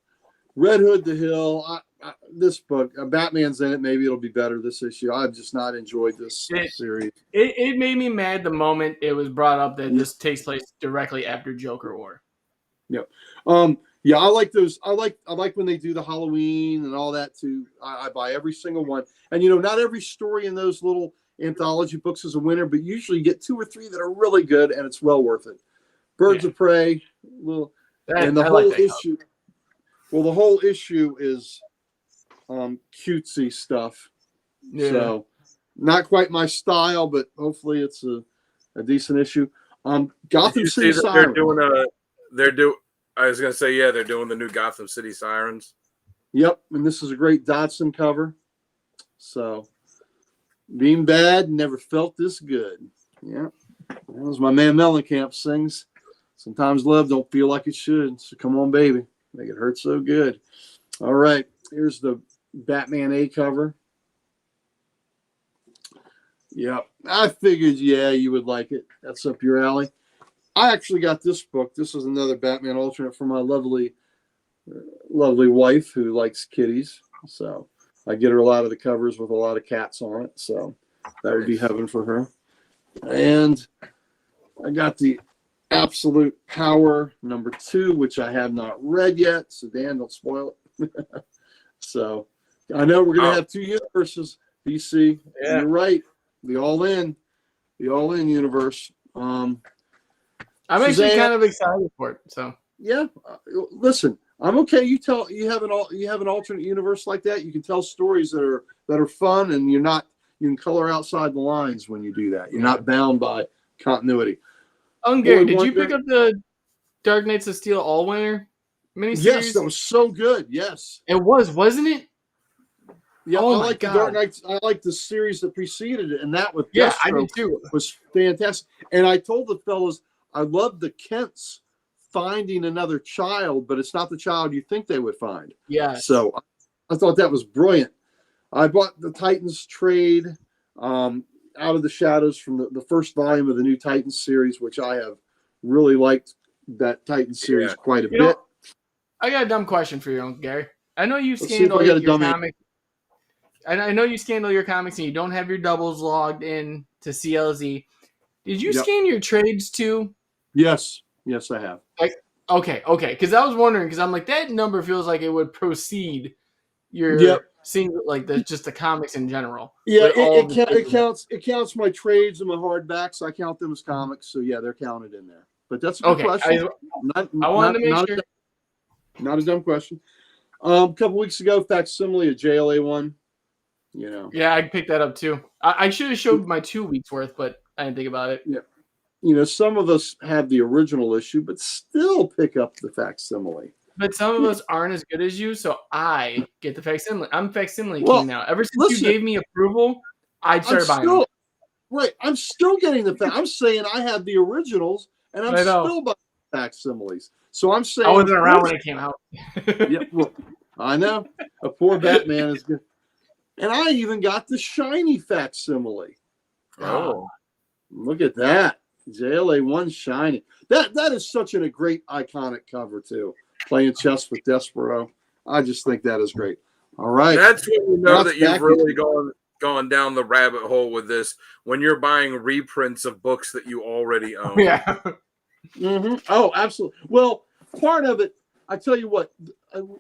Red Hood to Hill. This book, Batman's in it. Maybe it'll be better this issue. I've just not enjoyed this series. It made me mad the moment it was brought up that this takes place directly after Joker War. Yep. Yeah, I like those. I like when they do the Halloween and all that too. I buy every single one. And not every story in those little anthology books is a winner, but usually you get 2 or 3 that are really good, and it's well worth it. Birds of Prey, and the whole issue. Well, the whole issue is cutesy stuff. Yeah. So not quite my style, but hopefully it's a decent issue. Gotham City Sirens. I was gonna say, yeah, they're doing the new Gotham City Sirens. Yep, and this is a great Dodson cover. So being bad never felt this good. Yeah. As my man Mellencamp sings, sometimes love don't feel like it should. So come on, baby. Make it hurt so good. All right. Here's the Batman A cover. Yep. I figured, you would like it. That's up your alley. I actually got this book. This is another Batman alternate for my lovely wife who likes kitties. So I get her a lot of the covers with a lot of cats on it. So that would be heaven for her. And I got the Absolute Power #2, which I have not read yet. So Dan, don't spoil it. So I know we're going to have 2 universes, DC. Yeah. You're right. The all-in universe. I'm actually kind of excited for it. So yeah, listen, I'm okay. You have an alternate universe like that. You can tell stories that are fun, and you can color outside the lines when you do that. You're not bound by continuity. Gary, did you pick up the Dark Knights of Steel All-Winter miniseries? Yes, that was so good. Yes, it was, wasn't it? Yeah, Oh I my like the God. Dark Knight. I like the series that preceded it, and that with Yeah, I Deathstroke did too. was fantastic. And I told the fellas, I love the Kents finding another child, but it's not the child you think they would find. Yeah. So I thought that was brilliant. I bought the Titans trade Out of the Shadows from the first volume of the new Titans series, which I have really liked that Titans series quite a bit. I got a dumb question for you, Uncle Gary. I know you Let's see if I scanned got a your dumb comics. I know you scanned all your comics and you don't have your doubles logged in to CLZ. Did you scan your trades too? Yes, I have. Okay. Because I was wondering, because I'm like, that number feels like it would proceed your single, like just the comics in general. Yeah, it counts my trades and my hardbacks. I count them as comics, so yeah, they're counted in there. But that's a good Okay. question. I wanted to make sure. Not a dumb question. A couple weeks ago, facsimile of JLA one. Yeah, I picked that up too. I should have showed my 2 weeks worth, but I didn't think about it. Yeah. Some of us have the original issue, but still pick up the facsimile. But some of us aren't as good as you, so I get the facsimile. I'm facsimile king now. Ever since you gave me approval, I started buying them. Right. I'm still getting the I'm saying I have the originals, and I'm still buying facsimiles. So I'm saying I wasn't around when it came out. Yeah, well, I know. A poor Batman is good. And I even got the shiny facsimile. Oh. Look at that. JLA1 shiny. That is such a great iconic cover too. Playing chess with Despero. I just think that is great. All right. That's when you know that you've really gone down the rabbit hole with this, when you're buying reprints of books that you already own. Yeah. Mm-hmm. Oh, absolutely. Well, part of it, I tell you what,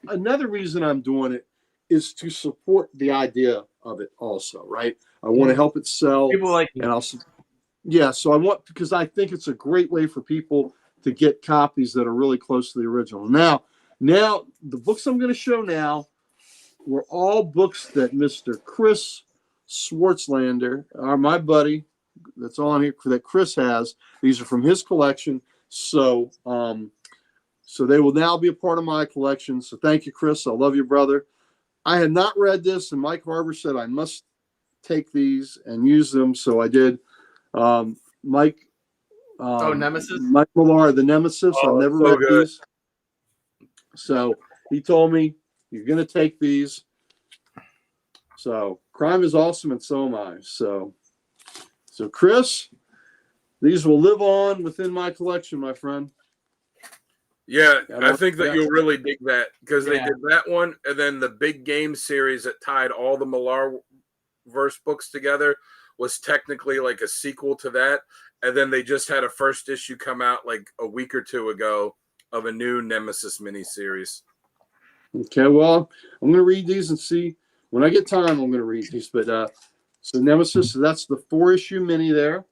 another reason I'm doing it is to support the idea of it also, right? I want to help it sell. People like you. And also, so I want, because I think it's a great way for people to get copies that are really close to the original. Now the books I'm going to show now were all books that Mr. Chris Swartzlander, my buddy, that's on here, that Chris has. These are from his collection. So they will now be a part of my collection. So thank you, Chris. I love you, brother. I had not read this, and Mike Harbour said I must take these and use them. So I did. Mike Nemesis? Mike Millar, the Nemesis. I've never read these. So he told me, you're going to take these. So crime is awesome, and so am I. So Chris, these will live on within my collection, my friend. Yeah, I think that you'll really dig that, because they did that one, and then the Big Game series that tied all the Millar verse books together was technically like a sequel to that. And then they just had a first issue come out like a week or two ago of a new Nemesis miniseries. Okay, well, I'm going to read these and see. When I get time, I'm going to read these. But so Nemesis, so that's the 4-issue mini there.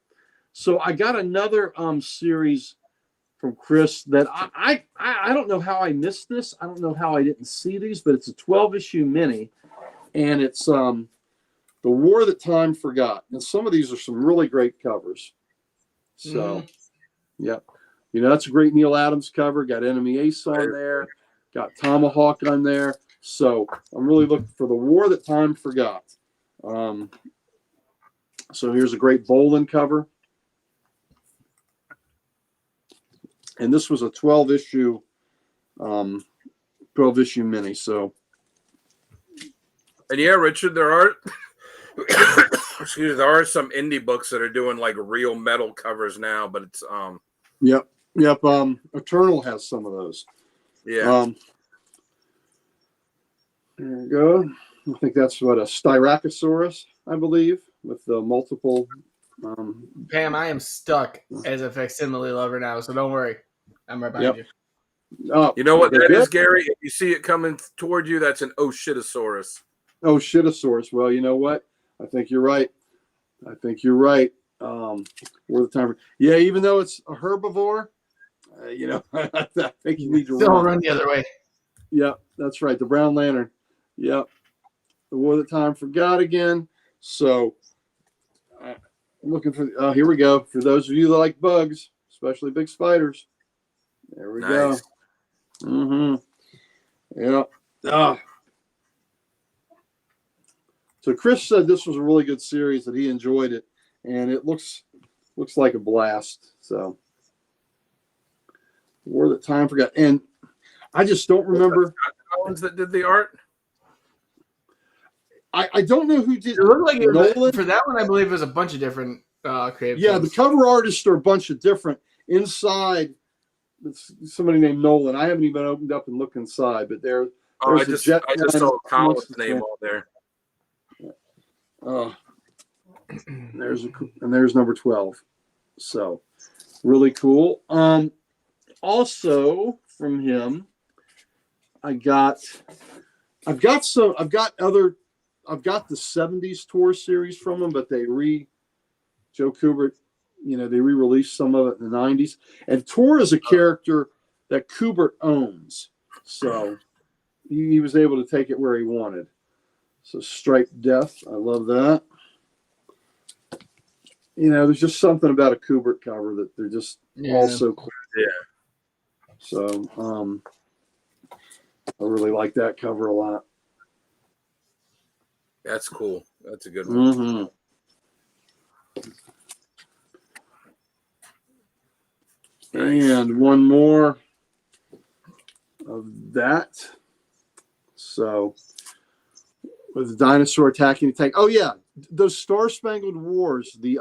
So I got another series from Chris that I don't know how I missed this. I don't know how I didn't see these, but it's a 12-issue mini, and it's The War That Time Forgot. And some of these are some really great covers. So, yeah. That's a great Neil Adams cover. Got Enemy Ace on there. Got Tomahawk on there. So I'm really looking for The War That Time Forgot. So here's a great Bolin cover. And this was a 12-issue mini. So, and yeah, Richard, there are there are some indie books that are doing like real metal covers now, but it's Yep. Eternal has some of those. Yeah. There we go. I think that's what, a Styracosaurus, I believe, with the multiple. Pam, I am stuck as a facsimile lover now, so don't worry. I'm right behind you. Oh, you know what that is, Gary? If you see it coming toward you, that's an Oshitasaurus. Oshitasaurus. Well, you know what? I think you're right. War the Time. Yeah, even though it's a herbivore, I think you need to run the other way. Yep, that's right. The Brown Lantern. Yep. The War That Time Forgot again. So I'm looking for. Here we go. For those of you that like bugs, especially big spiders. There we go. Mm-hmm. Yep. So Chris said this was a really good series, that he enjoyed it, and it looks like a blast. So War That Time Forgot. And I just don't remember. Collins that did the art? I don't know who did. It looked like Nolan? for that one, I believe it was a bunch of different creative. Yeah, teams. the cover artists are a bunch of different. Inside, it's somebody named Nolan. I haven't even opened up and looked inside, but there's I just saw Collins' name on there. There's number 12. So really cool. Also from him, I've got the 70s tour series from him, but Joe Kubert, they re-released some of it in the 90s. And Tor is a character that Kubert owns. So he was able to take it where he wanted. So Striped Death, I love that. There's just something about a Kubert cover that they're just all so cool. Yeah. So I really like that cover a lot. That's cool. That's a good one. Mm-hmm. Nice. And one more of that. So with the dinosaur attacking the tank. Oh yeah, those Star Spangled Wars. The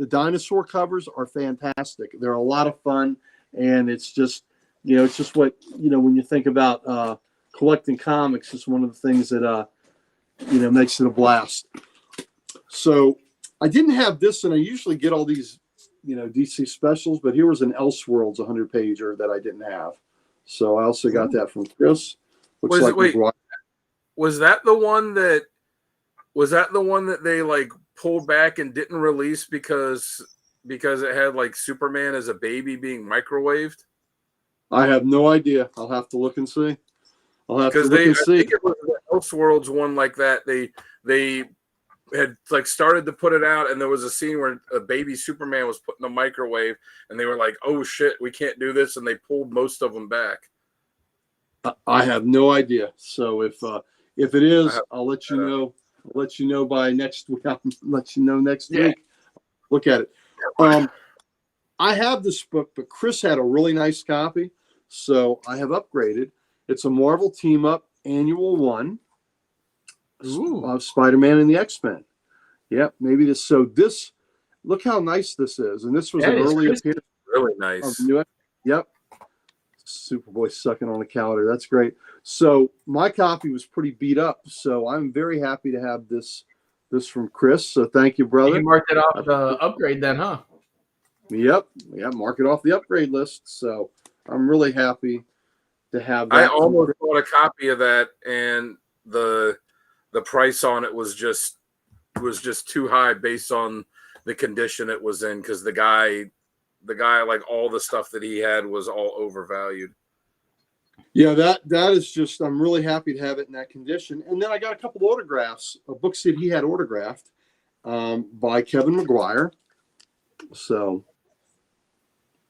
dinosaur covers are fantastic. They're a lot of fun, and it's just what when you think about collecting comics, it's one of the things that makes it a blast. So I didn't have this, and I usually get all these DC specials, but here was an Elseworlds 100-pager that I didn't have. So I also got that from Chris. Was that the one that they like pulled back and didn't release because it had like Superman as a baby being microwaved? I have no idea. I'll have to look and see. I think it was the Elseworlds one like that. They had like started to put it out, and there was a scene where a baby Superman was put in the microwave, and they were like, "Oh shit, we can't do this," and they pulled most of them back. I have no idea. So if it is, I'll let you know. I'll let you know by next week. I'll let you know next week. Look at it. I have this book, but Chris had a really nice copy, so I have upgraded. It's a Marvel Team Up Annual 1 of Spider-Man and the X-Men. Yep, maybe this. So this, look how nice this is, and this was an early appearance. Really nice. Yep. Superboy sucking on a calendar. That's great. So my copy was pretty beat up, so I'm very happy to have this from Chris. So thank you, brother. You marked it off the upgrade then, huh? Yep. Yeah, mark it off the upgrade list. So I'm really happy to have that. I almost bought a copy of that, and the price on it was just too high based on the condition it was in, because the guy, like all the stuff that he had was all overvalued. Yeah, that is just, I'm really happy to have it in that condition. And then I got a couple of autographs, books that he had autographed by Kevin McGuire. So,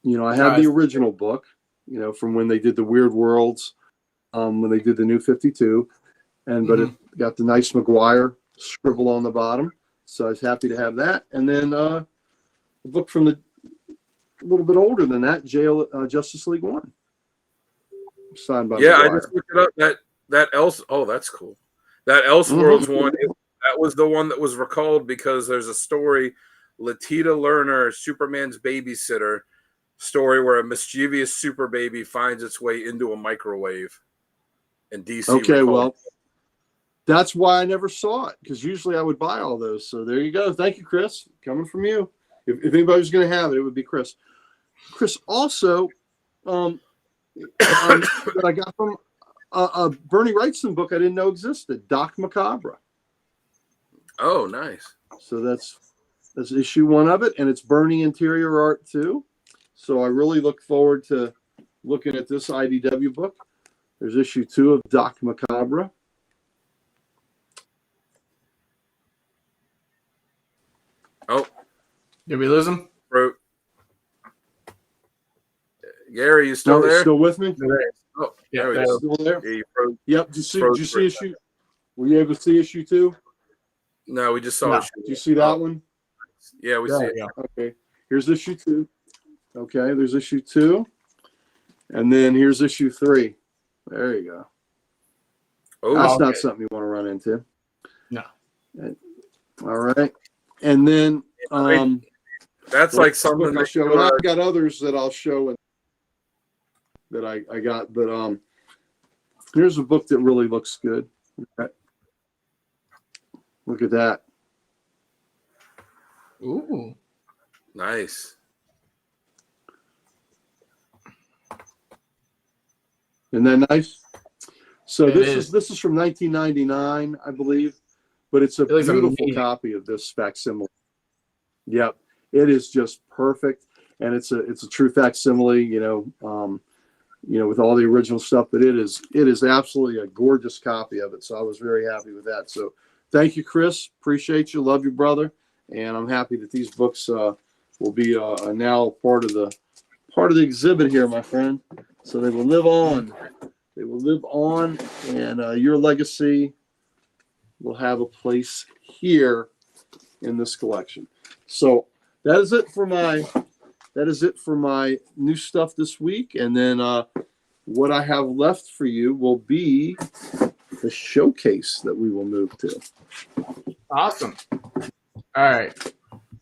I have the original book, from when they did the Weird Worlds, when they did the New 52, but it got the nice McGuire scribble on the bottom. So I was happy to have that. And then the book from a little bit older than that, Justice League 1. Signed by McGuire. I just looked it up. That's cool. That Elseworlds one, that was the one that was recalled because there's a story, Latita Lerner, Superman's babysitter, story where a mischievous super baby finds its way into a microwave. And DC. Okay, well, that's why I never saw it, because usually I would buy all those. So there you go. Thank you, Chris. Coming from you. If anybody was going to have it, it would be Chris. Chris also, that I got from a Bernie Wrightson book I didn't know existed, Doc Macabre. Oh, nice. So that's issue 1 of it, and it's Bernie interior art too. So I really look forward to looking at this IDW book. There's issue 2 of Doc Macabre. Oh, did we lose him? Gary, you still there? Still with me? Oh, yeah, still there. Yeah, you froze. Yep. Did you see issue? Were you able to see issue 2? No, we just saw No. issue. Do you see that one? Yeah, we There see we it. go. Okay. Here's issue 2. Okay, there's issue 2. And then here's issue 3. There you go. Oh, That's okay. not something you want to run into. No. All right. And then that's like something I'll that show. And I've got others that I'll show that I got. But here's a book that really looks good. Look at that. Ooh. Nice. Isn't that nice? So It this is from 1999, I believe, but it's a It looks beautiful amazing. copy of this facsimile. Yep, it is just perfect, and it's a true facsimile. With all the original stuff, but it is absolutely a gorgeous copy of it. So I was very happy with that. So thank you, Chris. Appreciate you. Love you, brother. And I'm happy that these books will be now part of the exhibit here, my friend. So they will live on. They will live on, and your legacy will have a place here in this collection. So that is it for my new stuff this week. And then what I have left for you will be the showcase that we will move to. Awesome. All right.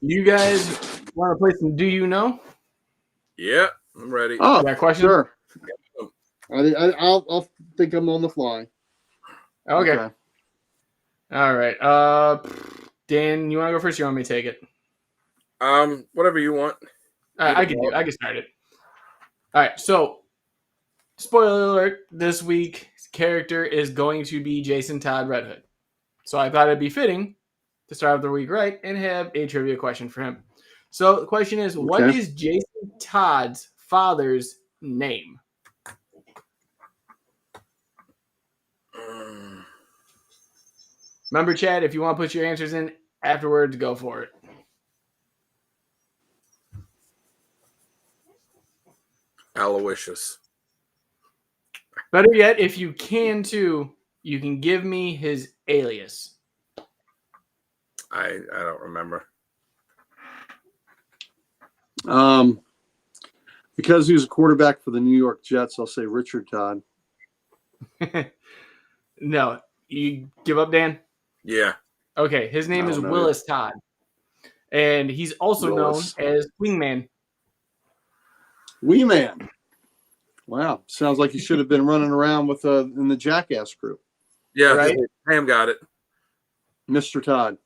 You guys want to play some Do You Know? Yeah, I'm ready. Oh, You got a question? sure. I'll think I'm on the fly. Okay. All right. Dan, you want to go first? Or you want me to take it? Whatever you want. I can start it. All right. So, spoiler alert: this week's character is going to be Jason Todd Red Hood. So I thought it'd be fitting to start off the week right and have a trivia question for him. So the question is, what Okay. is Jason Todd's father's name? Remember, Chad, if you want to put your answers in afterwards, go for it. Aloysius. Better yet, if you can too, you can give me his alias. I don't remember. Because he was a quarterback for the New York Jets, I'll say Richard Todd. No, you give up, Dan? Yeah. Okay, his name I is don't know. Willis Todd. And he's also Willis. known as Wingman. Wee Man. Wow. Sounds like you should have been running around with in the Jackass crew. Yeah, Right? Pam got it. Mr. Todd.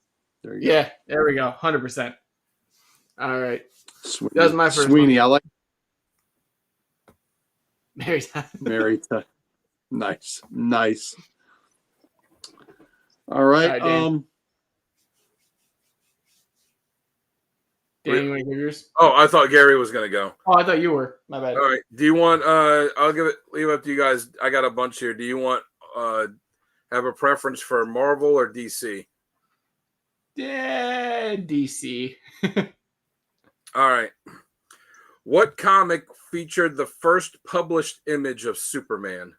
There you Yeah, there we go. 100%. All right. go. Sweeney. That was my first Sweeney. I like Mary Todd. Mary Todd. Nice. All right. All right, Dan. Dan, you want to give yours? Oh, I thought Gary was gonna go. Oh, I thought you were. My bad. All right. Do you want I'll leave it up to you guys. I got a bunch here. Do you want have a preference for Marvel or DC? Yeah, DC. All right. What comic featured the first published image of Superman?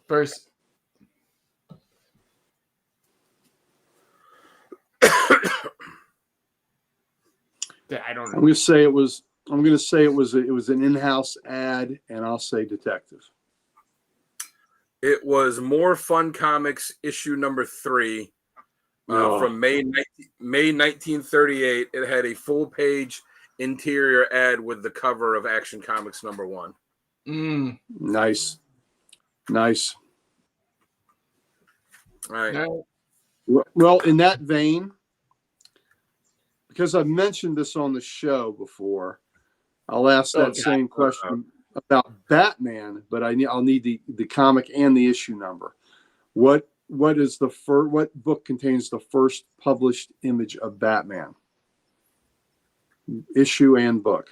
First. I don't I'm know. going to say it was an in-house ad, and I'll say Detective. It was More Fun Comics issue number 3 from May 1938. It had a full-page interior ad with the cover of Action Comics number 1. Nice. All right. Well, in that vein, because I've mentioned this on the show before, I'll ask that same question about Batman, but I'll need the comic and the issue number. What book contains the first published image of Batman? Issue and book.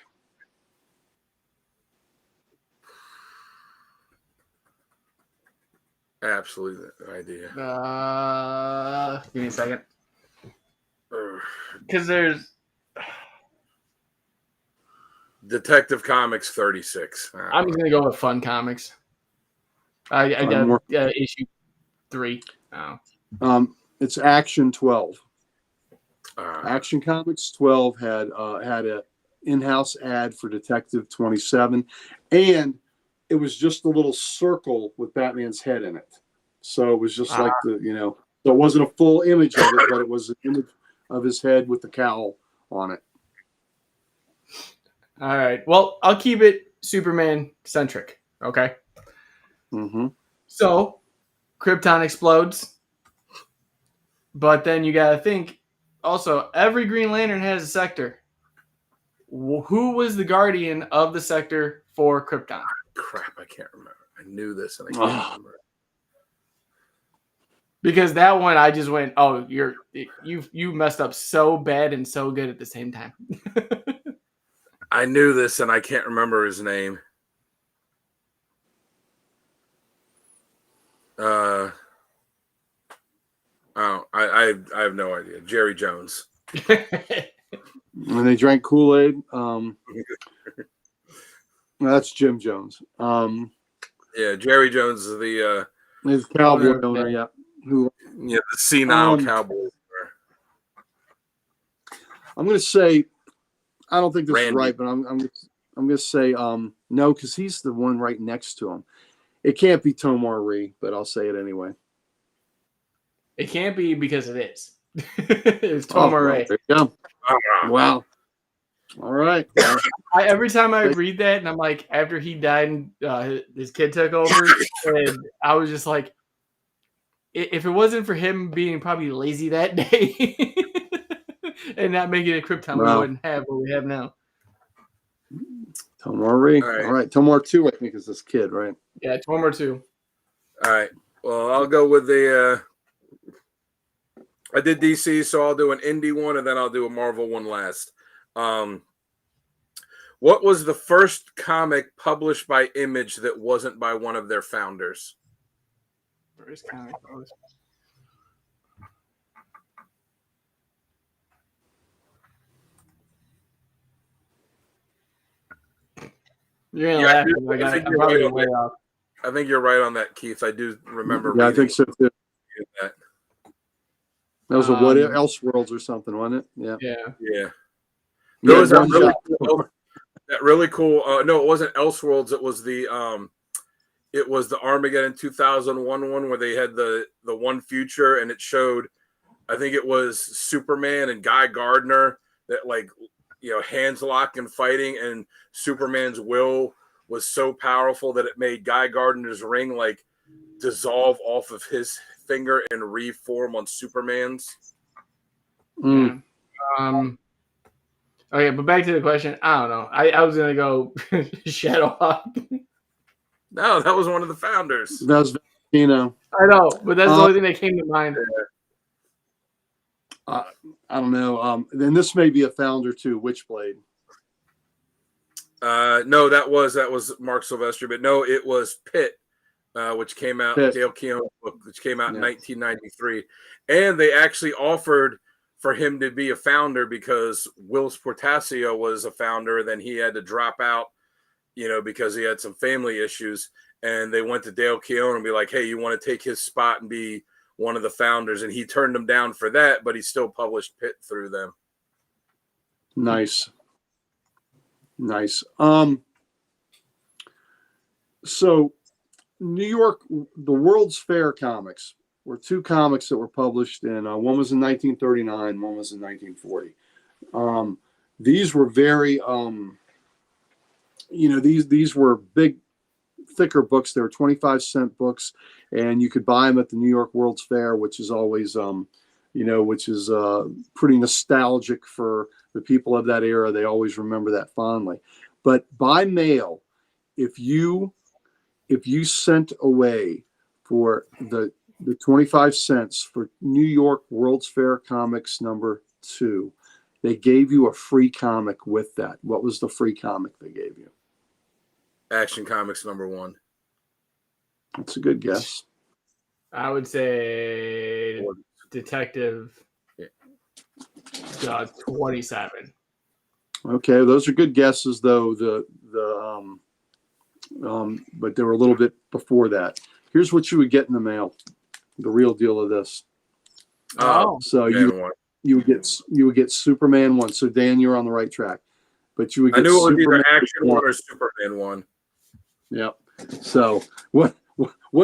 Absolutely no idea. Give me a second. Because there's Detective Comics 36. I'm just gonna go with Fun Comics. I got issue 3. Oh. It's Action 12. Uh, Action Comics 12 had a in-house ad for Detective 27, and it was just a little circle with Batman's head in it. So it was just like so it wasn't a full image of it, but it was an image of his head with the cowl on it. All right. Well, I'll keep it Superman centric. Okay. Mm-hmm. So, Krypton explodes, but then you got to think. Also, every Green Lantern has a sector. Who was the guardian of the sector for Krypton? crap, I can't remember. I knew this and I can't remember. Because that one, I just went, "Oh, you messed up so bad and so good at the same time." I knew this and I can't remember his name. I have no idea. Jerry Jones. And they drank Kool-Aid. That's Jim Jones. Yeah, Jerry Jones is the his cowboy owner. Yeah, the senile cowboy. I'm going to say, I don't think this Randy. is right, but I'm going to say no, because he's the one right next to him. It can't be Tomar Ree, but I'll say it anyway. It can't be because it is. It's Tomar Ree. Yeah. Wow. All right. Every time I read that, and I'm like, after he died, and his kid took over, and I was just like, if it wasn't for him being probably lazy that day and not making it Krypton, we wouldn't have what we have now. Tomar Ree. All right. Tomar 2, I think, is this kid, right? Yeah, Tomar 2. All right. Well, I'll go with the. I did DC, so I'll do an indie one, and then I'll do a Marvel one last. What was the first comic published by Image that wasn't by one of their founders? First comic published. You're gonna laugh. I think you're right on that, Keith. I do remember. Yeah, I think so too. That was a What Else Worlds or something, wasn't it? Yeah. There was that really cool. No, it wasn't Elseworlds. It was the Armageddon 2001 one where they had the one future, and it showed. I think it was Superman and Guy Gardner that hands lock and fighting, and Superman's will was so powerful that it made Guy Gardner's ring dissolve off of his finger and reform on Superman's. Yeah. Okay, but back to the question. I don't know. I was gonna go Shadowhawk. No, that was one of the founders. That was I know, but that's the only thing that came to mind. I don't know. Then this may be a founder too. Witchblade. No, that was Mark Silvestri, but no, it was Pitt, which came out Dale Keown's book, which came out in 1993, and they actually offered for him to be a founder because Wills Portacio was a founder. Then he had to drop out, because he had some family issues, and they went to Dale Keown and be like, "Hey, you want to take his spot and be one of the founders?" And he turned them down for that, but he still published Pitt through them. Nice. So New York, the World's Fair comics were 2 comics that were published in, one was in 1939, one was in 1940. These were very, these were big, thicker books. They were 25-cent books, and you could buy them at the New York World's Fair, which is always, which is pretty nostalgic for the people of that era. They always remember that fondly. But by mail, if you sent away for the 25 cents for New York World's Fair Comics number 2, they gave you a free comic with that. What was the free comic they gave you? Action Comics number 1. That's a good guess. I would say Detective 27. Okay, those are good guesses, though. But they were a little bit before that. Here's what you would get in the mail. the real deal of this. Oh. So you would get Superman 1. So Dan, you're on the right track. But you would get I knew it was Superman either Action 1 or Superman 1. Yep. So what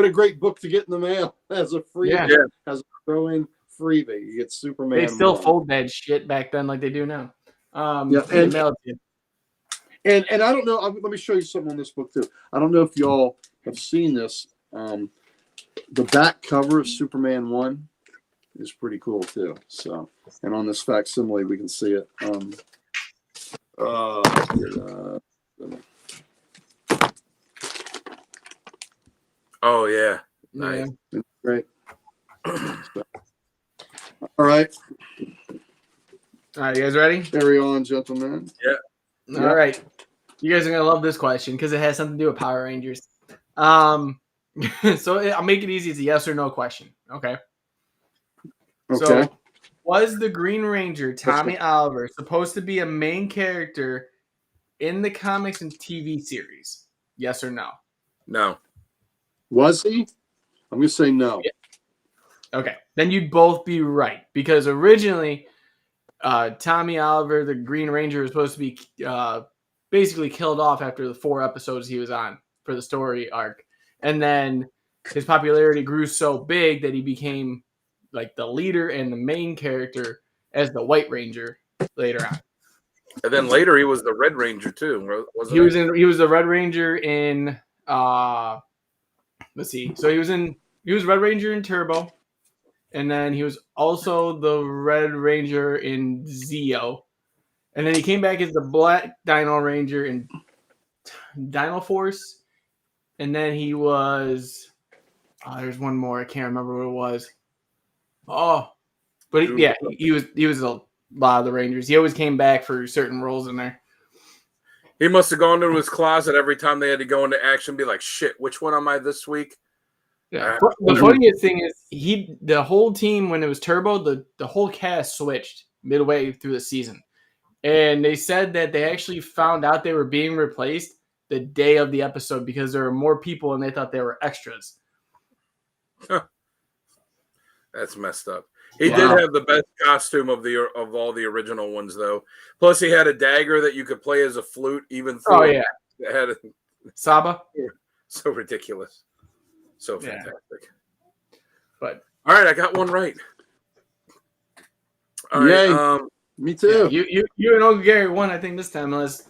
a great book to get in the mail as a free as a throw-in freebie. You get Superman. They still 1. fold that shit back then like they do now. And I don't know. Let me show you something on this book too. I don't know if y'all have seen this. The back cover of Superman 1 is pretty cool too. So, and on this facsimile, we can see it. Oh yeah, nice, great. All right, you guys ready? Carry on, gentlemen. Yeah. All right. You guys are gonna love this question because it has something to do with Power Rangers. So I'll make it easy. It's a yes or no question. Okay. So, was the Green Ranger Tommy Oliver supposed to be a main character in the comics and TV series? Yes or no? No. Was he? I'm gonna say no. Yeah. Okay, then you'd both be right because originally, Tommy Oliver, the Green Ranger, was supposed to be basically killed off after the 4 episodes he was on for the story arc, and then his popularity grew so big that he became like the leader and the main character as the White Ranger later on. And then later he was the Red Ranger too, wasn't he? He was the Red Ranger in let's see. So he was Red Ranger in Turbo, and then he was also the Red Ranger in Zeo. And then he came back as the Black Dino Ranger in Dino Force. And then he was there's one more, I can't remember what it was. But he was a lot of the Rangers. He always came back for certain roles in there. He must have gone into his closet every time they had to go into action, be like, shit, which one am I this week? Yeah. The funniest thing is the whole team, when it was Turbo, the whole cast switched midway through the season. And they said that they actually found out they were being replaced the day of the episode because there were more people and they thought they were extras. That's messed up. He did have the best costume of all the original ones, though. Plus, he had a dagger that you could play as a flute, even though it had Saba. So ridiculous, so fantastic. But all right, I got one right. All right, me too. Yeah, you and Uncle Gary won, I think, this time, unless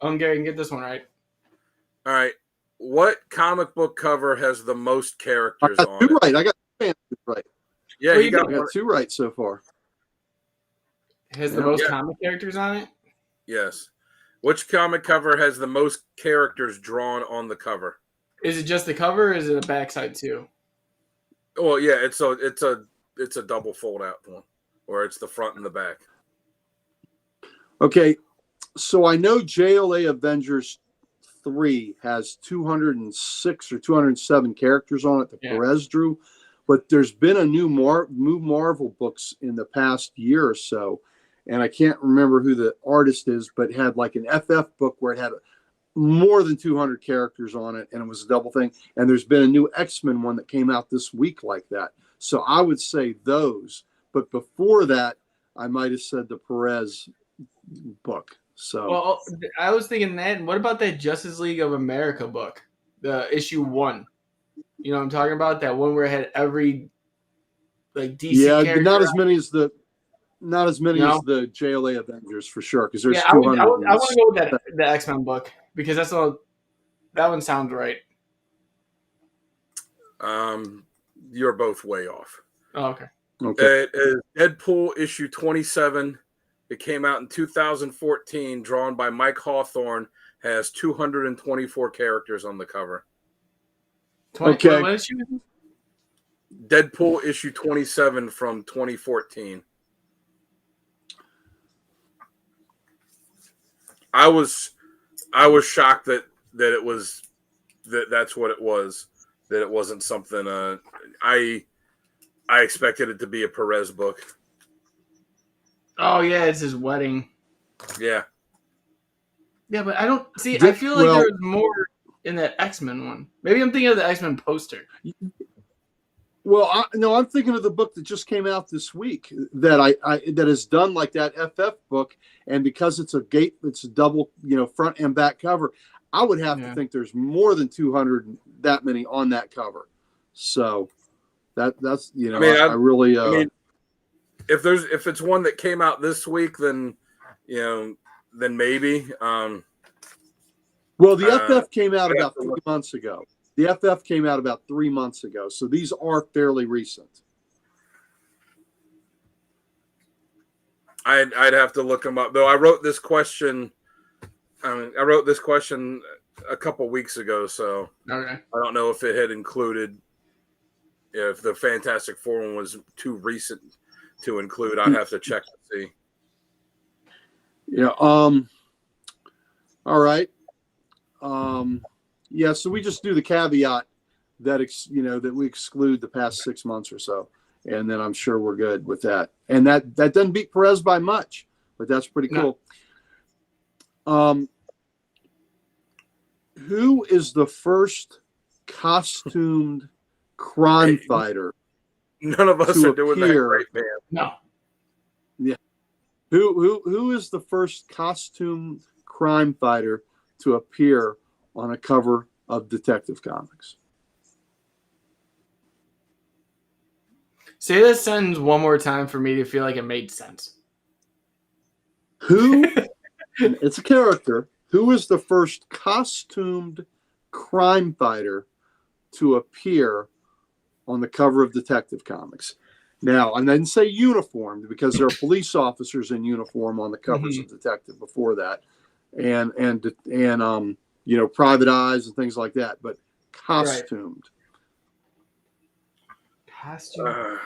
Uncle Gary can get this one right. All right, what comic book cover has the most characters on it? Right, I got 2 answers right. Yeah, I got 2 right so far. Has the most comic characters on it? Yes. Which comic cover has the most characters drawn on the cover? Is it just the cover, or is it a backside too? Well, yeah, it's a double fold out one, or it's the front and the back. Okay, so I know JLA Avengers 3 has 206 or 207 characters on it. Perez drew. But there's been a new Marvel books in the past year or so, and I can't remember who the artist is, but had like an FF book where it had more than 200 characters on it, and it was a double thing. And there's been a new X-Men one that came out this week like that. So I would say those. But before that, I might have said the Perez book. So well, I was thinking that. What about that Justice League of America book, the issue 1? You know what I'm talking about? That one where it had every like DC character. Not as many as the the JLA Avengers for sure. Because there's 200. I want to go with the X-Men book because that one sounds right. You're both way off. Oh, okay. It is Deadpool issue 27. It came out in 2014, drawn by Mike Hawthorne. Has 224 characters on the cover. Okay. What issue? Deadpool issue 27 from 2014. I was shocked that it was that's what it was. That it wasn't something. I expected it to be a Perez book. Oh yeah, it's his wedding. Yeah. Yeah, but I don't see. I feel like there's more in that X-Men one. Maybe I'm thinking of the X-Men poster. Well, I'm thinking of the book that just came out this week that that is done like that FF book, and because it's a double, front and back cover. I would have to think there's more than 200 that many on that cover. So that's I really. I mean, if it's one that came out this week, then then maybe. Well, the FF came out about 3 months ago. The FF came out about 3 months ago, so these are fairly recent. I'd have to look them up, though. I wrote this question a couple weeks ago, so okay. I don't know if it had included. If the Fantastic Four one was too recent to include, I'd have to check to see. Yeah. All right. Yeah. So we just do the caveat that that we exclude the past 6 months or so, and then I'm sure we're good with that. And that doesn't beat Perez by much, but that's pretty cool. No. Who is the first costumed crime fighter? None of us are doing that right, man. No. Yeah. Who is the first costumed crime fighter to appear on a cover of Detective Comics? Say this sentence one more time for me to feel like it made sense. Who? It's a character. Who is the first costumed crime fighter to appear on the cover of Detective Comics? Now, I didn't say uniformed because there are police officers in uniform on the covers of Detective before that, and Private Eyes and things like that. But costumed. Right. Costumed.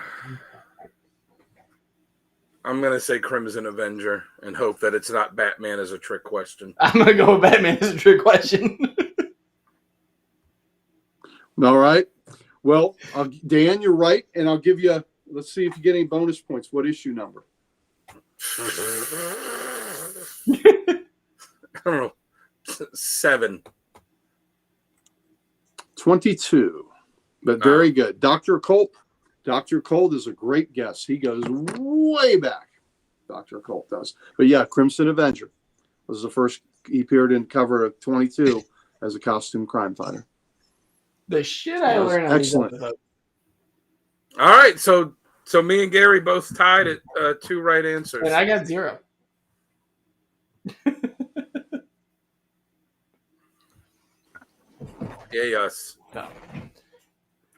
I'm going to say Crimson Avenger and hope that it's not Batman as a trick question. I'm going to go with Batman as a trick question. All right. Well, Dan, you're right. And I'll give you, let's see if you get any bonus points. What issue number? I don't know. 7. 22. But very good. Dr. Colt. Dr. Colt is a great guess. He goes way back. Dr. Colt does. But yeah, Crimson Avenger was the first. He appeared in cover of 22 as a costume crime fighter. The shit I learned on excellent. All right, so me and Gary both tied at 2 right answers. And I got 0. Yeah, yes. No.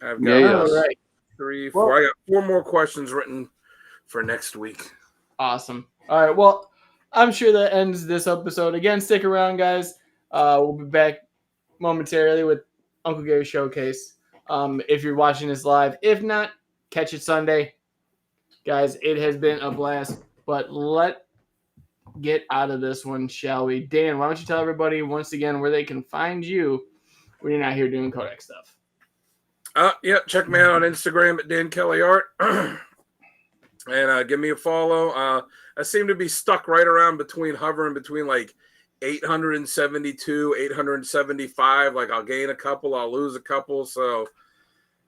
I've got All right. 3, 4. Well, I got 4 more questions written for next week. Awesome. All right. Well, I'm sure that ends this episode. Again, stick around, guys. We'll be back momentarily with Uncle Gary Showcase. If you're watching this live, if not, catch it Sunday. Guys, it has been a blast. But let's get out of this one, shall we? Dan, why don't you tell everybody once again where they can find you when you're not here doing Kodak stuff? Yeah, check me out on Instagram at Dan Kelly Art. And give me a follow. I seem to be stuck right around hovering between like 872, 875. Like I'll gain a couple, I'll lose a couple. So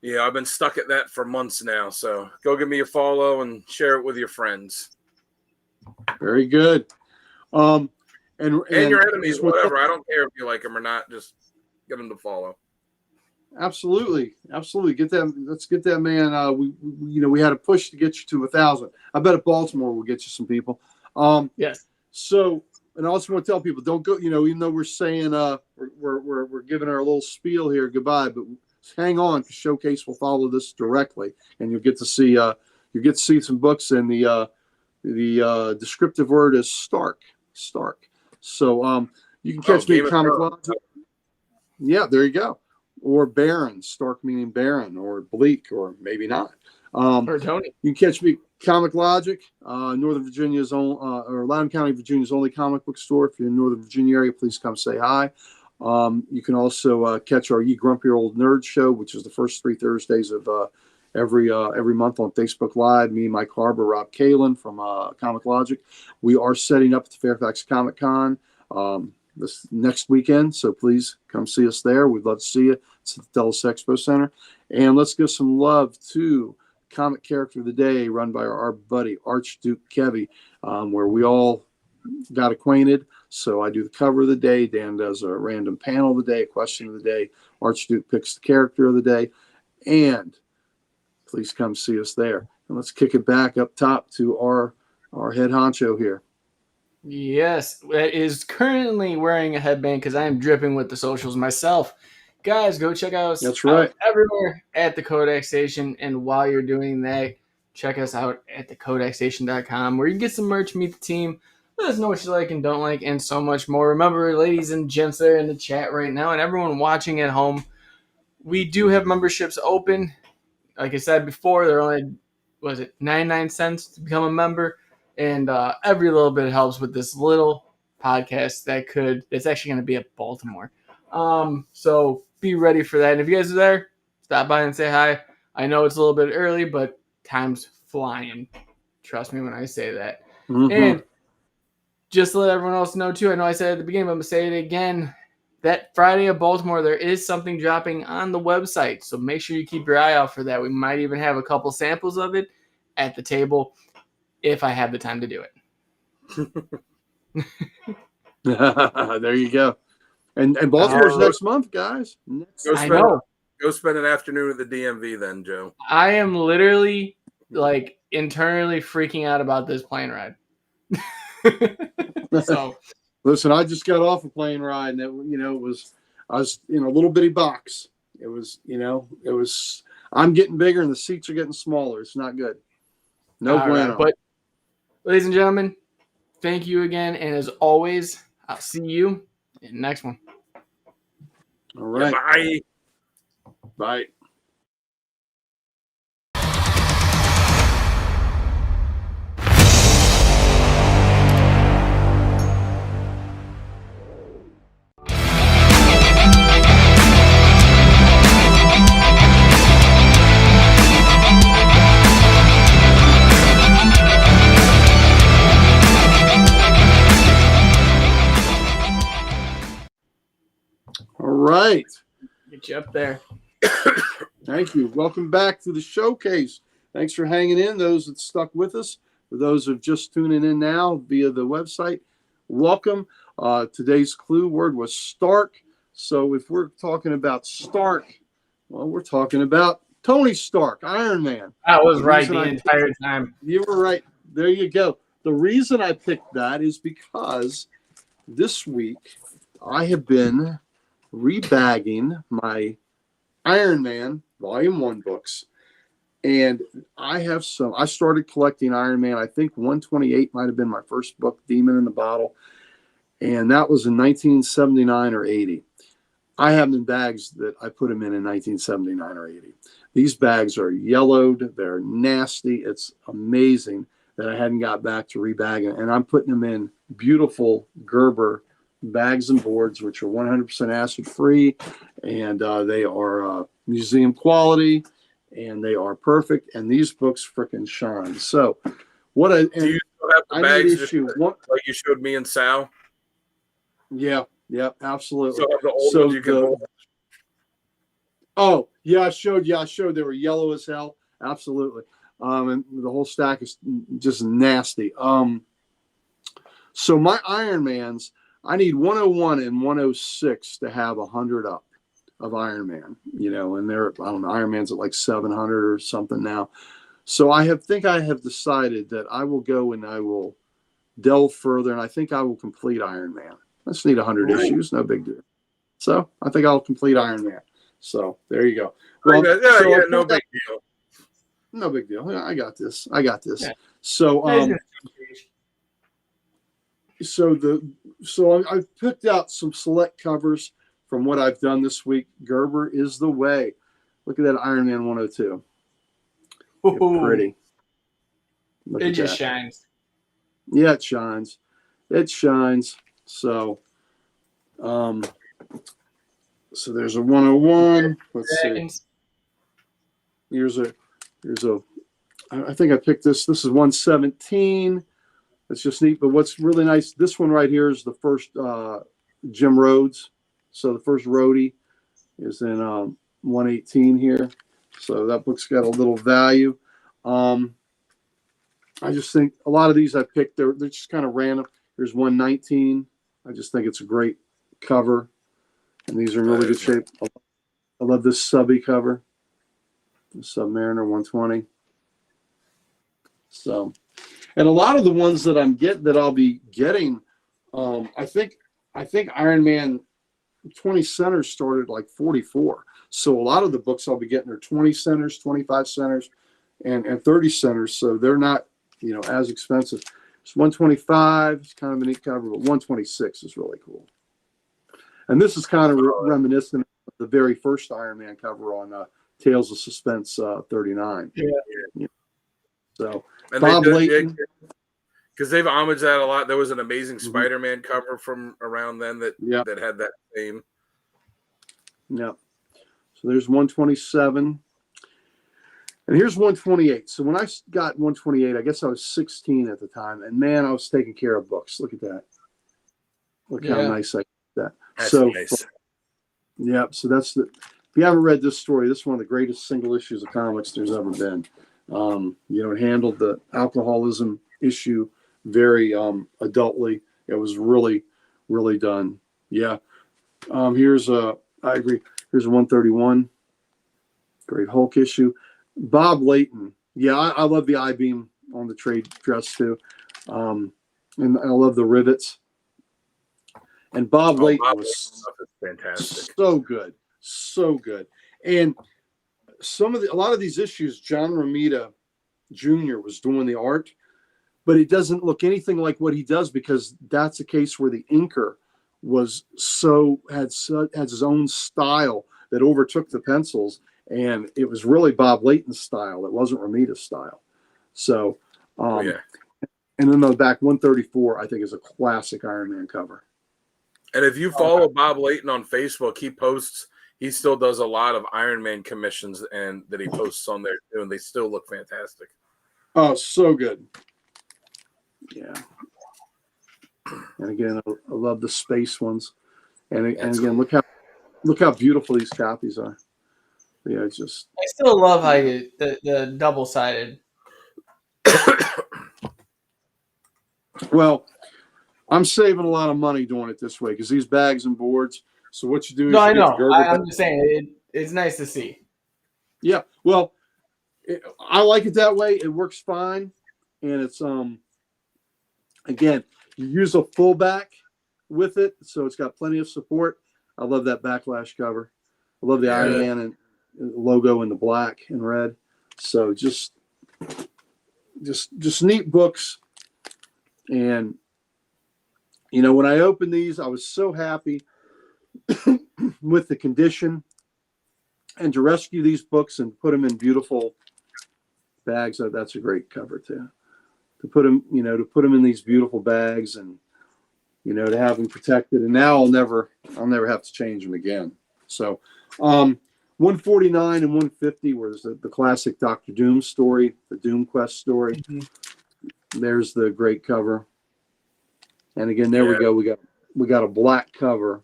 yeah, I've been stuck at that for months now. So go give me a follow and share it with your friends. Very good. And your enemies, whatever. I don't care if you like them or not. Just get them to follow. Absolutely. Get that. Let's get that man. We had a push to get you to 1,000. I bet at Baltimore will get you some people. Yes. So, and I also want to tell people, don't go. Even though we're saying we're giving our little spiel here goodbye, but hang on, because Showcase will follow this directly, and you'll get to see some books. And the descriptive word is stark. So you can catch me at Comic Logic. Yeah, there you go. Or barren, stark meaning barren, or bleak, or maybe not. Or Tony. You can catch me Comic Logic, Northern Virginia's own, or Loudoun County, Virginia's only comic book store. If you're in the Northern Virginia area, please come say hi. You can also catch our Ye Grumpy Old Nerd show, which is the first 3 Thursdays of every month on Facebook Live. Me, Mike Harbor, Rob Kalin from Comic Logic. We are setting up at the Fairfax Comic Con. this next weekend. So please come see us there. We'd love to see you. It's at the Dallas Expo Center. And let's give some love to Comic Character of the Day, run by our buddy Archduke Kevy, where we all got acquainted. So I do the cover of the day. Dan does a random panel of the day, a question of the day. Archduke picks the character of the day. And please come see us there. And let's kick it back up top to our head honcho here. Yes, that is currently wearing a headband because I am dripping with the socials myself. Guys, go check us out everywhere at the Kodak Station. And while you're doing that, check us out at thekodakstation.com where you can get some merch, meet the team, let us know what you like and don't like, and so much more. Remember, ladies and gents there in the chat right now and everyone watching at home, we do have memberships open. Like I said before, they're only, 99 cents to become a member. And every little bit helps with this little podcast that's actually going to be at Baltimore. So be ready for that. And if you guys are there, stop by and say hi. I know it's a little bit early, but time's flying. Trust me when I say that. Mm-hmm. And just to let everyone else know, too, I know I said it at the beginning, but I'm going to say it again. That Friday of Baltimore, there is something dropping on the website. So make sure you keep your eye out for that. We might even have a couple samples of it at the table if I have the time to do it. There you go. And Baltimore's next month, guys. Go spend an afternoon at the DMV then, Joe. I am literally internally freaking out about this plane ride. So listen, I just got off a plane ride and I was in a little bitty box. I'm getting bigger and the seats are getting smaller. It's not good. No bueno. Right, but ladies and gentlemen, thank you again. And as always, I'll see you in the next one. All right. Yeah, bye. Bye. All right. Get you up there. Thank you. Welcome back to the showcase. Thanks for hanging in, those that stuck with us. For those who are just tuning in now via the website, welcome. Today's clue word was Stark. So if we're talking about Stark, well, we're talking about Tony Stark, Iron Man. I was right the entire time. You were right. There you go. The reason I picked that is because this week I have been rebagging my Iron Man Volume 1 books. And I started collecting Iron Man. I think 128 might have been my first book, Demon in the Bottle. And that was in 1979 or 80. I have them in bags that I put them in 1979 or 80. These bags are yellowed. They're nasty. It's amazing that I hadn't got back to rebagging. And I'm putting them in beautiful Gerber bags and boards, which are 100% acid free. And they are museum quality. And they are perfect. And these books frickin' shine. So what do you still have the bags like you showed me and Sal? Yeah, absolutely. So the old ones you can hold. Oh, yeah, I showed they were yellow as hell. Absolutely. And the whole stack is just nasty. So my Iron Mans, I need 101 and 106 to have 100 up of Iron Man, and they're, I don't know, Iron Man's at like 700 or something now. So I have decided that I will go and I will delve further, and I think I will complete Iron Man. I just need 100 issues, no big deal. So I think I'll complete Iron Man. So there you go. Well, no big deal. No big deal. I got this. Yeah. So I picked out some select covers from what I've done this week. Gerber is the way. Look at that Iron Man 102. Pretty. It just shines. Yeah, it shines. So, so there's a 101. Let's see. Here's a. I think I picked this. This is 117. It's just neat. But what's really nice, this one right here is the first Jim Rhodes. So the first roadie is in 118 here. So that book's got a little value. I just think a lot of these I picked, they're just kind of random. There's 119. I just think it's a great cover. And these are in really good shape. I love this subby cover. The Submariner 120. So, and a lot of the ones that I'll be getting, I think Iron Man 20 centers started like 44. So a lot of the books I'll be getting are 20 centers, 25 centers, and 30 centers. So they're not, as expensive. It's 125. It's kind of a neat cover, but 126 is really cool. And this is kind of reminiscent of the very first Iron Man cover on Tales of Suspense 39. Yeah. So and Bob Layton. Because they've homaged that a lot. There was an Amazing Spider-Man cover from around then that had that theme. Yeah. So there's 127. And here's 128. So when I got 128, I guess I was 16 at the time. And man, I was taking care of books. Look at that. Look how nice I did that. That's so nice. Yeah. So that's if you haven't read this story, this is one of the greatest single issues of comics there's ever been. It handled the alcoholism issue very adultly. It was really, really done. Yeah. I agree. Here's a 131. Great Hulk issue. Bob Layton. Yeah, I love the I-beam on the trade dress too. And I love the rivets. And Bob Layton was fantastic. So good. So good. And a lot of these issues, John Romita Jr. was doing the art, but it doesn't look anything like what he does because that's a case where the inker had his own style that overtook the pencils, and it was really Bob Layton's style. It wasn't Romita's style. So, and then the back 134, I think, is a classic Iron Man cover. And if you follow Bob Layton on Facebook, he still does a lot of Iron Man commissions and that he posts on there too, and they still look fantastic. Oh, so good. Yeah. And again, I love the space ones. And again, look how beautiful these copies are. Yeah, it's just. I still love how the double-sided. Well, I'm saving a lot of money doing it this way because these bags and boards. So what you do is No, I get know. the Gerber I'm just saying it's nice to see. Yeah, well, I like it that way. It works fine, and it's again, you use a full back with it, so it's got plenty of support. I love that backlash cover. I love the Iron Man and logo in the black and red. So just neat books. And when I opened these, I was so happy with the condition, and to rescue these books and put them in beautiful bags. That's a great cover too. To put them in these beautiful bags and to have them protected. And now I'll never have to change them again. So 149 and 150 was the classic Doctor Doom story, the Doom Quest story. Mm-hmm. There's the great cover. And again, there we go. We got a black cover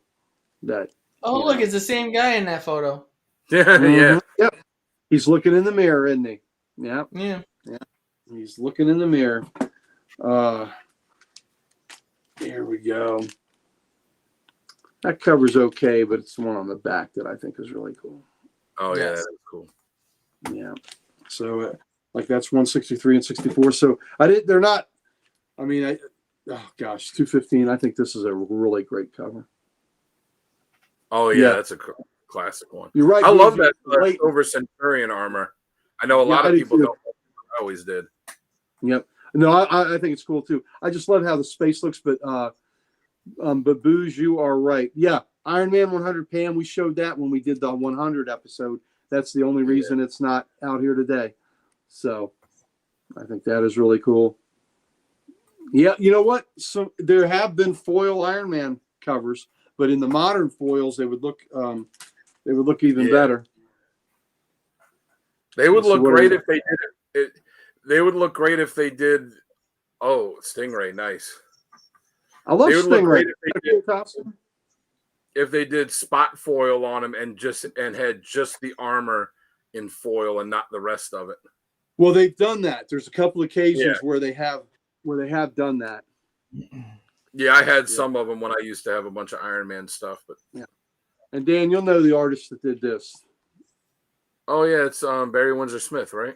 that. Oh, look, it's the same guy in that photo. Yeah. Yep. He's looking in the mirror, isn't he? Yeah. Yeah. Yeah. He's looking in the mirror. Here we go. That cover's okay, but it's the one on the back that I think is really cool. Oh, yeah, that's cool. Yeah. So, that's 163 and 64. So, they're not, oh gosh, 215. I think this is a really great cover. Oh, yeah. That's a classic one. You're right. I love that Silver Centurion armor. I know a lot of people don't. I always did. Yep. No, I think it's cool too. I just love how the space looks, but Booze, you are right. Yeah, Iron Man 100 Pam, we showed that when we did the 100 episode. That's the only reason it's not out here today. So I think that is really cool. Yeah, you know what? So there have been foil Iron Man covers, but in the modern foils, they would look even better. They would look great if they did it. They would look great if they did. Oh, Stingray, nice. I love They would look Stingray. great if they did. if they did spot foil on him and had just the armor in foil and not the rest of it. Well, they've done that. There's a couple occasions Yeah. where they have done that. Yeah, I had some of them when I used to have a bunch of Iron Man stuff, but yeah. And Dan, you'll know the artist that did this. Oh yeah, it's Barry Windsor Smith, right?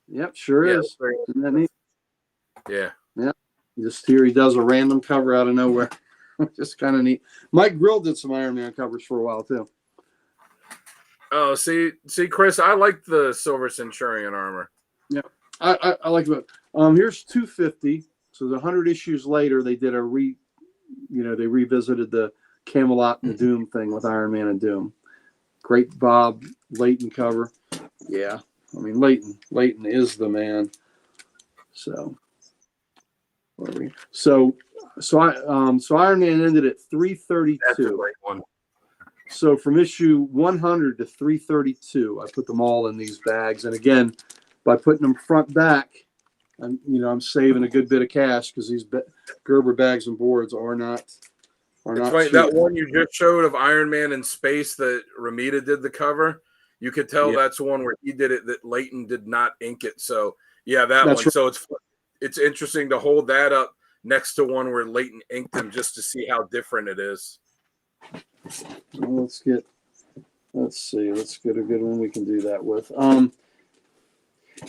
Yep, sure is. Isn't that neat? Yeah. Yeah. Just here he does a random cover out of nowhere. Just kind of neat. Mike Grill did some Iron Man covers for a while too. Oh, see, Chris, I like the Silver Centurion armor. Yeah, I like it. Here's 250. So the 100 issues later, they did they revisited the Camelot and the Doom thing with Iron Man and Doom. Great Bob Layton cover. Yeah, I mean Layton is the man. So Iron Man ended at 332. That's a great one. So from issue 100 to 332, I put them all in these bags. And again, by putting them front back, I'm saving a good bit of cash because these Gerber bags and boards are not. It's right. That one you just showed of Iron Man in space that Ramita did the cover, you could tell that's the one where he did it that Layton did not ink it. So yeah, that's one. Right. So it's interesting to hold that up next to one where Layton inked them just to see how different it is. Well, let's get a good one we can do that with.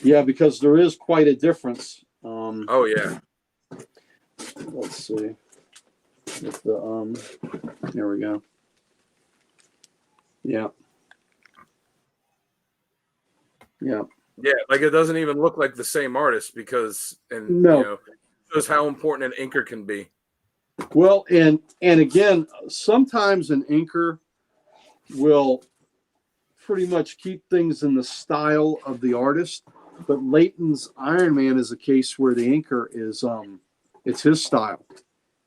Yeah, because there is quite a difference. Oh yeah. Let's see. With the there we go. Yeah. Yeah. Yeah, like it doesn't even look like the same artist because shows how important an inker can be. Well, and again, sometimes an inker will pretty much keep things in the style of the artist, but Layton's Iron Man is a case where the inker is it's his style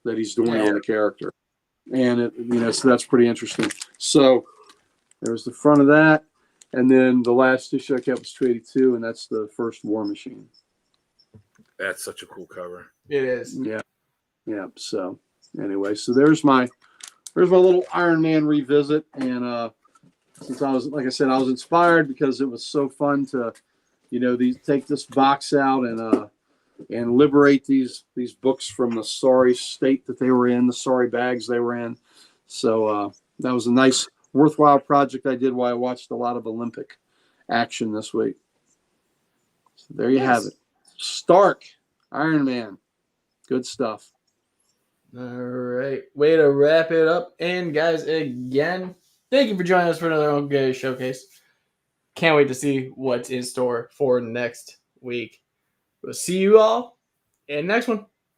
that he's doing on the character, and so that's pretty interesting. So there's the front of that, and then the last issue I kept was 282, and that's the first War Machine. That's such a cool cover. It is. Yeah. So anyway, so there's my little Iron Man revisit, and since I was, like I said, I was inspired because it was so fun to, take this box out and liberate these books from the sorry state that they were in, the sorry bags they were in. So that was a nice, worthwhile project I did while I watched a lot of Olympic action this week. So there you have it. Stark, Iron Man. Good stuff. All right. Way to wrap it up. And guys, again, thank you for joining us for another Okay Showcase. Can't wait to see what's in store for next week. We'll see you all in the next one.